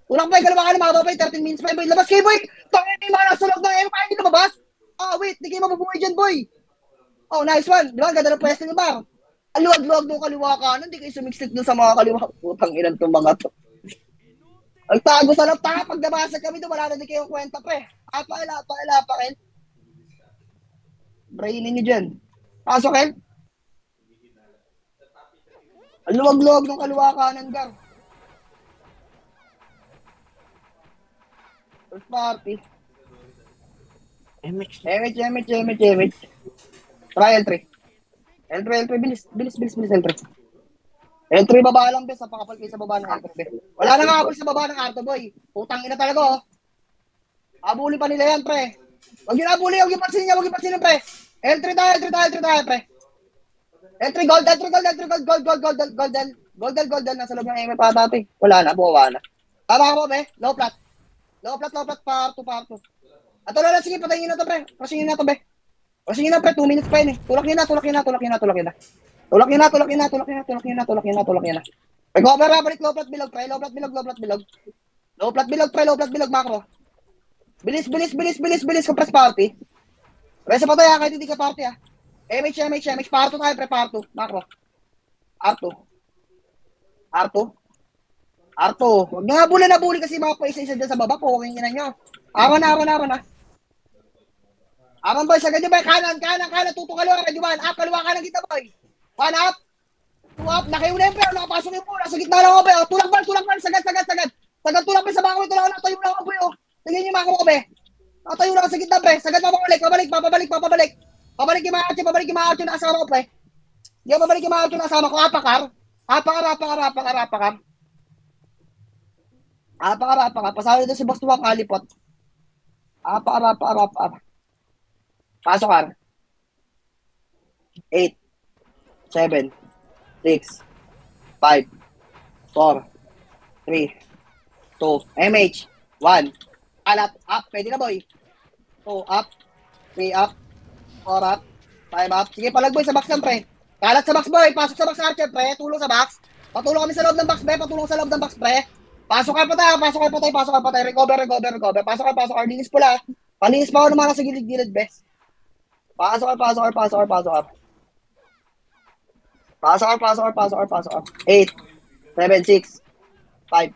Tulak, boy. Kaliwa ka na, mga boy. 13 minutes, boy. Labas kayo, boy. Tangin, yung mga nasa loob ng MF. Hindi na mabas. Wait. Hindi kayo mabubuhay dyan, boy. Oh, nice one. Di ba? Ganda ng pwesto niyo, ba? Aluwag nung kaliwa ka. Hindi kayo sumiksik dun sa mga kaliwa. Putang ilan tong mga to. Ang tago sa loob, pag nabasa kami doon, wala na din kayong kwenta, pre. Apakil. Brainin nyo dyan. Pasok, El. Ang luwag ng kaliwa kanan, Gar. First party. MX. Try L3. Bilis, L3. L3 baba lang, bes. Napakapal kayo sa baba ng Arto, bes. Wala na nga habol sa baba ng Arto, boy. Putang ina talaga, oh. Abulin pa nila yan, pre. Huwag yun abulin, huwag yung pansinin, pre. L3 tayo, pre. L3 gold. Nasa loob ng MF pa dati. Wala na, buwawa na. Tama ka mo, be. Low plat, parto. At wala na, sige, patayin na to, pre. Pasingin na to, be. Pasingin na, pre. 2 minutes pa yun, eh. Tulak nyo na. Tulak nyo na. Recover, balik, low plat bilog, pre. Low plat bilog, macro. Bilis, compress party. Resa pa tayo, kahit hindi ka party, ah. MH, parto tayo, pre, parto. Macro. Arto. Huwag nga bulin kasi mga pa isa-isa dyan sa baba po. Huwag yung nyo. Aron na. Aron boy, sagad nyo boy. Kanan. Tuto kaliwa. Kaliwa. Up, kaliwa kanan kita boy. 1 up. 2 up. Nakiuna yung pero. Nakapasok yung pula. Sa gitna lang ako boy. Tulak bal. Sagad. Sagad tulak boy sa bangko. Tulak. Natayo lang ako boy. Tingin yung mga ko boy. Natayo lang sa gitna boy. Sagad papabalik. Pabalik yung mga archo na kasama ko boy. Hindi pabalik yung mga archo na kasama ko. Apakar. Pasalo doon si Boss Tuwang kalipot. Apakar. Pasok ka. 8, 7, 6, 5, 4, 3, 2, MH, 1. Alat, up. Pwede na, boy. 2, up. 3, up. 4, up. 5, up. Sige, palagboy sa box lang, pre. Kalat sa box, boy. Pasok sa box, Archer, pre. Tulong sa box. Patulong kami sa loob ng box, pre. Pasok ka pa tayo. Recover. Pasok ka. Linis pula. Palinis pa ako naman sa gilid, bes. Pasok ka. 8, 7, 6, 5,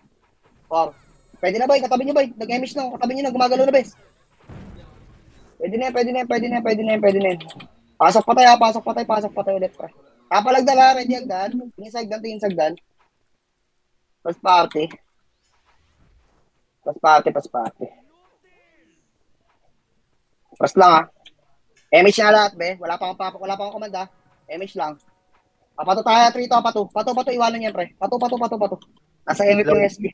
4. Pwede na, boy. Katabi niyo, boy. Nag-emish na. Katabi niyo na. Gumagalo na, bes. Pwede na yan. Pasok pa tayo ulit, pre. Kapalagdal, ha. Ready agdan. Tingin sagdan. First party. Pas lang, ha. MH na lahat, be. Wala pa akong komanda. MH lang. Pato tayo, 3 to, pato. Pato, iwanan yan, pre. Pato. Nasa MF yung SD.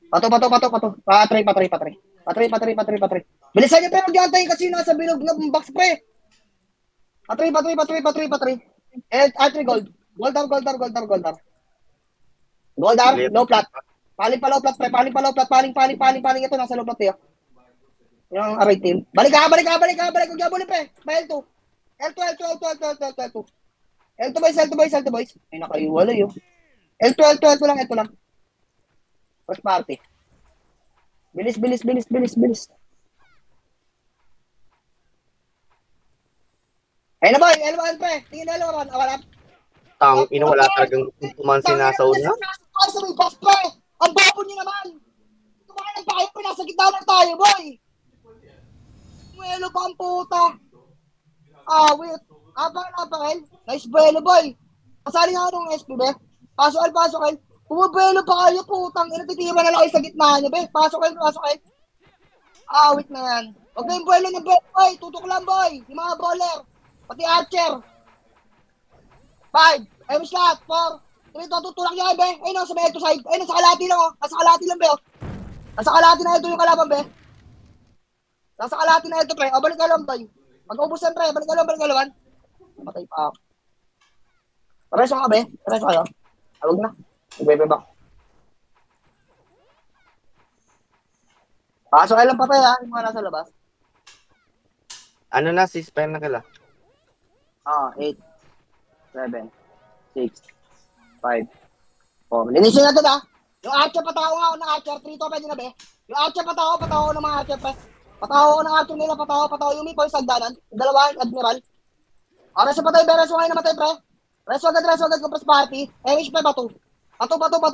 Pato. Patray. Bilisan niyo, pero diyantayin kasi nasa bilog ng box, pre. Patray. Archery gold. Goldar. Low plat. Paling pa low plat, pre. Paling. Ito, nasa low plat, eh. Yung array team. Balik ka. Huwag gabulin, pre. L2. L2 boys. Ay, nakaiwalay, yun. L2 lang. First party. Bilis. Ayun na, boy. L1, pre. Tingin na L1. Wala. Tang, ina, wala talagang kuman sinasaw niya. Sa may box, pre. Ang babo niyo naman. Tumakinig pa kayo, pre. Nasa gitna lang tayo, boy. Buelo pa ang puta. Wait. Apakal. Nice buelo, boy. Kasali nga nung SP, be. Pasok, El. Buelo pa kayo, putang. Titira na lang kayo sa gitna niyo, be. Pasok, El. Wait na yan. Huwag na yung buelo, boy. Tutok lang, boy. Yung mga bowler. Pati archer. 5. Ayun, slot. 4. 3, tutulak niya, be. Ayun, sa may side. Ayun, nasa kalati lang, oh. Nasa kalati lang, be, oh. Nasa kalati na ito yung kalaban, be. Nasa kalati na ito, pre. Balik ka lang, boy. Mag-ubusan, pre. Balik ka lang. Matay pa ako. Pareso ka, be. Pareso kayo. Huwag na. Nagbebe back. Pasok kayo lang patay, ha. Yung mga nasa labas. Ano na, 6 pen na kala? 8, 7, 6, 5, 4. Linisin natin, ha. Yung archer, patao nga ako ng archer. 3 to, pwede na, be. Yung archer, patao ko ng mga archer, pre. Patao ko ng archer nila, patao yung may sagdanan. Yung dalawa, admiral. Reso patay, be. Reso ngayon namatay, pre. Reso agad, compress party. Wish, pre, bato. Takbo. Takbo.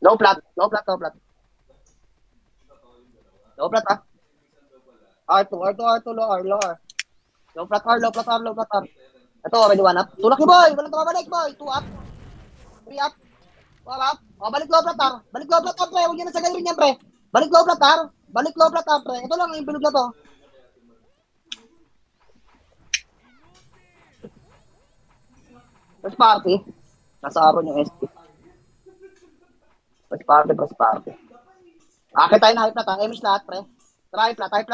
Low plat. Low plat, ha. R2, lower. Low plat R. Ito, ready 1 up. Tulak ni boy. Walang tumabalik, boy. 2 up. 3 up. 4 up. Balik low plat R. Pre. Huwag niyo na sagay rin yan, pre. Balik low plat R, pre. Ito lang, yung bilog na to. Press party. Nasa aron yung SP. Press party. Akit tayo na high plat, ha. MS lahat, pre. High plat. Pre,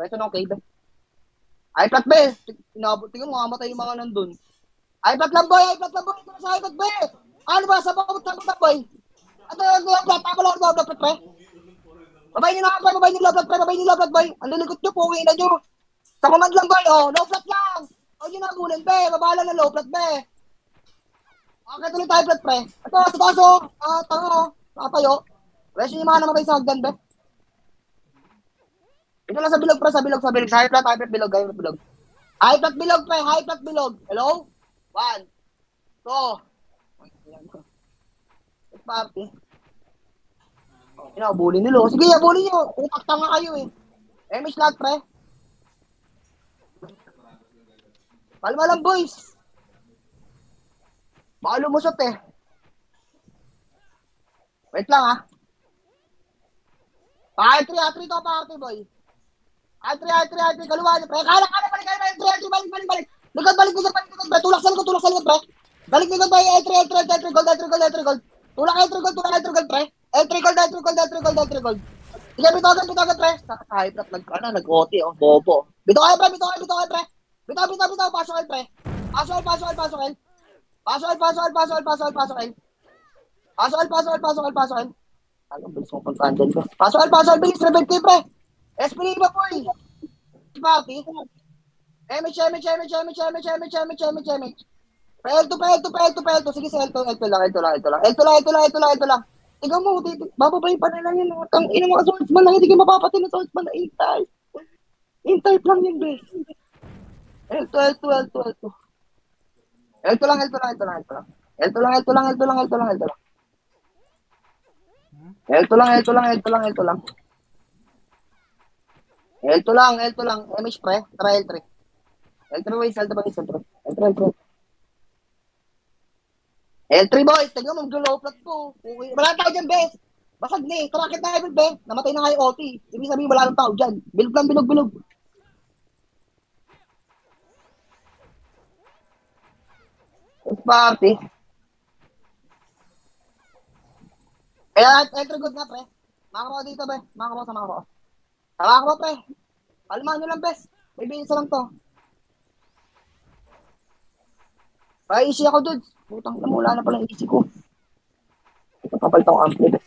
ito nung cave. High plat, be. Tingnan mo, mamatay yung mga nandun. High plat lang, boy. Ito na sa high plat, be. Ano ba? Sa pagkakot, boy. Ito yung low plat. Ako lang low plat, pre. Babay niyo low plat, boy. Ang lilikot nyo, puwi na nyo. Sa command lang, boy. Low plat lang. Huwag nyo na bulin, be. Babala na low plat, be. Okay, tuloy tayo plat, pre. Ito, sa taso. Tango. Nakatayo. Rest yung mga namatay sa hagdan, be. Ito lang sa bilog, pre. Sa bilog. High plat, bilog. High plat, bilog. Hello? 1, 2. It's party. Bully nilo. Sige, bully nyo. Utakta nga kayo, eh. MS lahat, pre. Palma lang, boys. Baka lumusot, eh. Wait lang, ha. R3 to, party, boy. R3. Galuhan, pre. Kala, balik. Likod, pre. Tulak sa likod, pre. Balik, pre. L3, gold. Tulak, L3, gold, pre. L3 gold. Sige, bitagan, pre. High plat, nag-OT, oh. Bobo. Bito kayo, pre. Bito. Pasok, pre. Pasok, El. Alam, bilis mo puntaan dyan, pre. Pasok, bilis. Rebel kayo, pre. SP ba, boy? Party. MH. L2. Sige, sa L2 lang. Tingnan mo, bababay pa nila yun. Tang ina mga swordsman lang, hindi kayo mapapatay ng swordsman na in-type. In-type lang yun, bes. L2 lang. MH, pre. Tara, L3. L3, L3, boy. Tingnan mo, mag-low plat po. Wala tayo dyan, bes. Basag na eh. Trakit na hybrid, be. Namatay na nga yung OT. Ibig sabihin, wala nang tao dyan. Bilog lang, bilog. Party. Kaya, enter good na, pre. Makakawa dito, be. Makakawa. Tama ko, pre. Palmaan nyo lang, bes. May bisa lang to. Easy ako, dude. Putang na, wala na palang easy ko. Ito, kapalit ako ampli, bes.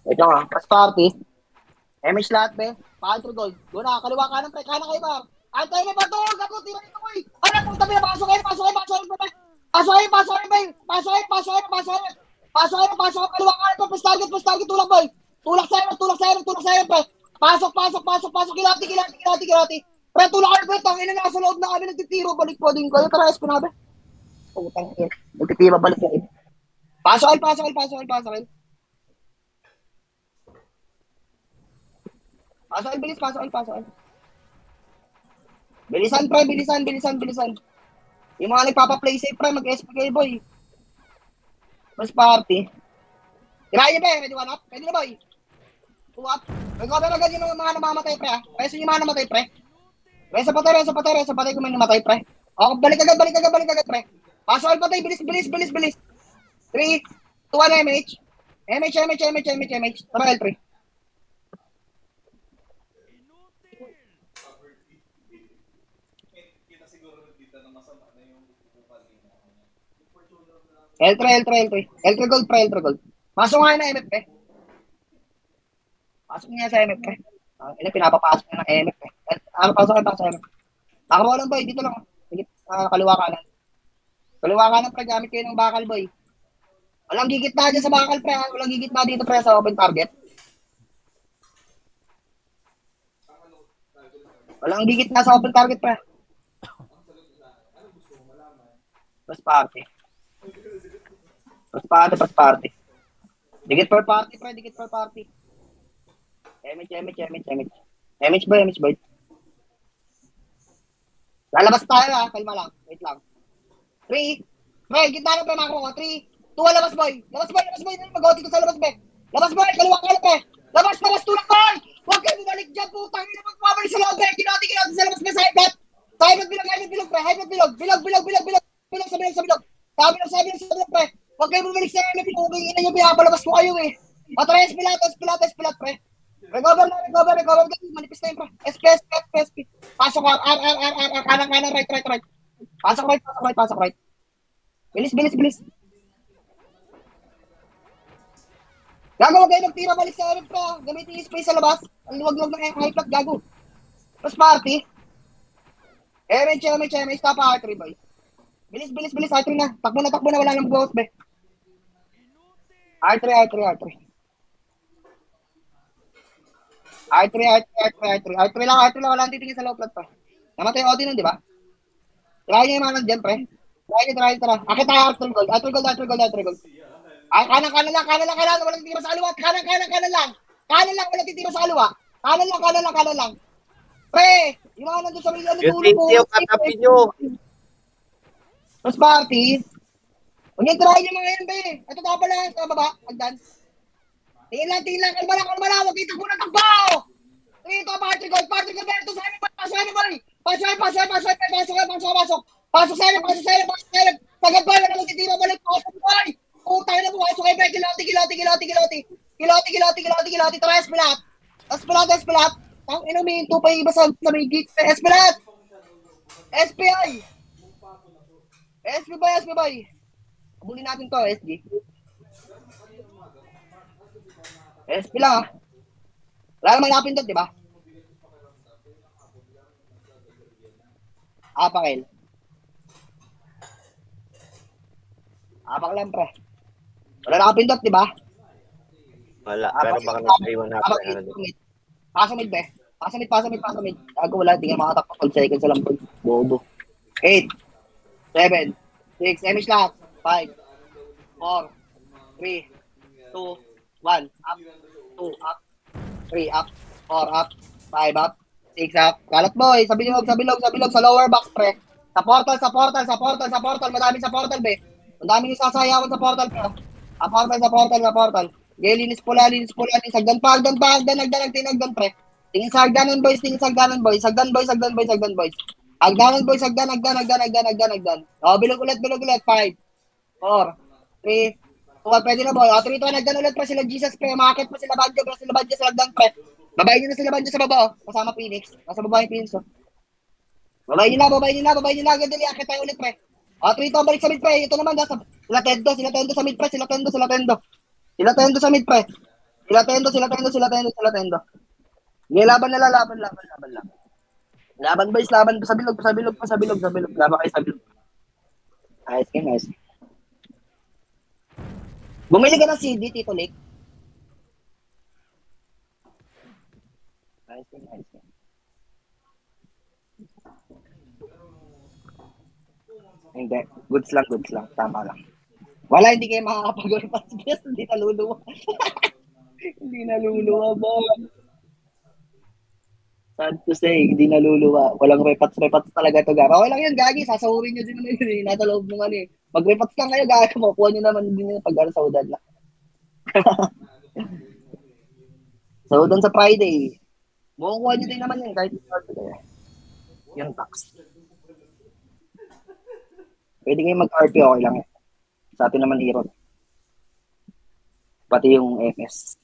Ito nga, pas party. MH lahat, be. Pa-intro gold. Doon na, kaliwa kanan, pre. Kanan kayo, bar. Ay, tayo na ba ito? Gago, tira ito, boy. Ano, puta, be. Pasok kayo, pre. Pasok kayo, kaliwa kanan, pre. Push target, tulak, boy. Tulak sa'yo, pre. Pasok, kilati. Pre, tulak kayo, pre. Tangina na, sa loob na kami nagtitiro. Balik po din kayo. Tara, SP na, be. Putang ina. Nagtitiro, balik kayo. Pasok kayo. Pasok. Bilisan, pre. Yung mga nagpapa-play safe, pre. Mag-SP kayo, boy. Mas party. Tirahin niyo, pre. Ready, one up? Ready na, boy? Two up. Recover agad yung mga namamatay, pre, ha? Reso yung mga namatay, pre. Reso patay kung may namatay, pre. O, balik agad, pre. Pasok al patay. Bilis. 3, 2, 1, MH. Tara, L3. L3 gold, pre. Pasok nga na MF, pre. Pasok niya sa MF, pre. Pinapapasok niya ng MF, pre. Pasok MF. Nakabawa lang, boy. Dito lang. Sige, kaliwa kanan. Pre. Gamit kayo ng bakal, boy. Walang gigitna dyan sa bakal, pre. Walang gigitna dito, pre, sa open target. Pre. Pas party. Dikit per party, pre. MH boy. Lalabas tayo, ha. Kalma lang. Wait lang. 3. Pre, gitna na, pre, makro ko. 3, 2, labas, boy. Mag-OT ko sa labas, be. Labas, boy. Kaliwa ka na, pre. Labas, tulak, boy. Huwag kayo bumalik dyan, putang ina. Magpapalik sa loob, be. Kinoti sa labas, be. Side bilog, pre. Hybrid bilog. Bilog sa bilog. Sa bilog, pre. Huwag kayo bumalik sa MF. Kung ina nyo, pinapalabas ko kayo, eh. Patry, SP, pre. Recover. Manipis na yun, pre. SP. Pasok, R. Kanan, right. Pasok right. Bilis. Gago, huwag kayo magtira, balik sa MF, pre. Gamitin yung space sa labas. Ang luwag-luwag ng high flat, gago. Tapos party. MH, stop R3, boy. Bilis, R3 na. Takbo na, wala nang ghost, be. R3 lang, wala nang titingin sa low flat, pre. Namatay yung OD nun, di ba? Try niya yung mga nandyan, pre. Tara. Akit tayo, R3 gold. Ay, kanan lang. Walang titira sa kaliwa. Kanan lang. Walang titira sa kaliwa. Kanan lang. Pre, yung mga nandun sa mga Yung yung katabi nyo. Mas party. Huwag yung try yung mga yan, be. Ito ka pala, sa baba. Agdan. Tingin lang. Kalma lang. Huwag itak mo na takbo. Ito, party gold. Ito sa amin, boy. Pasok sa amin. Tagad ba na magtitira balik. Pasok, boy. Tayo na bukas. Okay, be. Kiloti. Tara, Espilat. Ang inuminto pa yung iba sa may gate. Espilat. SPI. SP boy. Abulin natin to, SG. SP lang, ha. Wala naman napindot, di ba? Apakil. Apak lang, pre. Wala nakapindot, di ba? Wala, pero baka nasa-iwan natin. Pasa mid, be. Pasa mid. Ako wala, di nga makatakpa 12 seconds sa lampon. Bobo. 8, 7, 6, MH lahat. 5, 4, 3, 2, 1. Up, 2, up, 3, up, 4, up, 5, up, 6, up. Kalat, boy. Sa bilog. Sa lower box, pre. Sa portal, sa portal, sa portal, sa portal. Madami sa portal, be. Madami yung sasayawan sa portal, pre. Sa portal, sa portal, sa portal. Okay, linis pula, linis pula, linis. Hagdan pa, hagdan pa, hagdan, hagdan, hagdan, hagdan, pre. Tingin sa hagdanan, boys, tingin sa hagdanan, boys. Hagdan, boys, hagdan, boys, hagdan, boys. Hagdanan, boys, hagdan, hagdan, hagdan, hagdan, hagdan, hagdan. O, bilog ulit, bilog ulit. 5, 4, 3, 2, pwede na, boy. O, 3, 2, hagdan ulit, pre. Sila Jesus, pre. Makakit pa sila Badjo, pre. Sila Badjo, sila hagdan, pre. Babayin nyo na sila Badjo sa baba, oh. Kasama Phoenix. Nasa baba yung Phoenix, oh. Babayin nyo na, babayin nyo na, babayin nyo na. Agad dali, akit tayo ulit, pre. O, 3, 2, balik sa mid, pre. Ito naman, nasa. Sila Tendo sa mid, pre. Sila Tendo, sila Tendo. Sila Tendo sa mid, pre. Sila Tendo, sila Tendo, sila Tendo, sila Tendo. Sige, laban nila, laban, laban, laban, laban. Laban, boys, laban. Sa bilog, sa bilog, sa bilog, sa bilog. Laban kayo sa bilog. Ayos kayo, ayos. Bumili ka ng CD, Tito Lake. Ayos kayo, ayos kayo. Hindi. Goods lang, goods lang. Tama lang. Wala, hindi kayo makakapag-or pass. Hindi naluluwa. Hindi naluluwa, ba? Sad to say, hindi naluluwa. Walang repats talaga to, Gar. Okay lang yan, Gagi. Sasahurin nyo din naman yun. Nasa loob ng ano eh. Pag repats lang kayo, Gagi, makuha nyo naman din yun pag sa udan lang. Sa udan sa Friday. Makukuha nyo din naman yun kahit yung tax. Pwede kayo mag-RP, okay lang yan. Sa atin naman hero. Pati yung MS.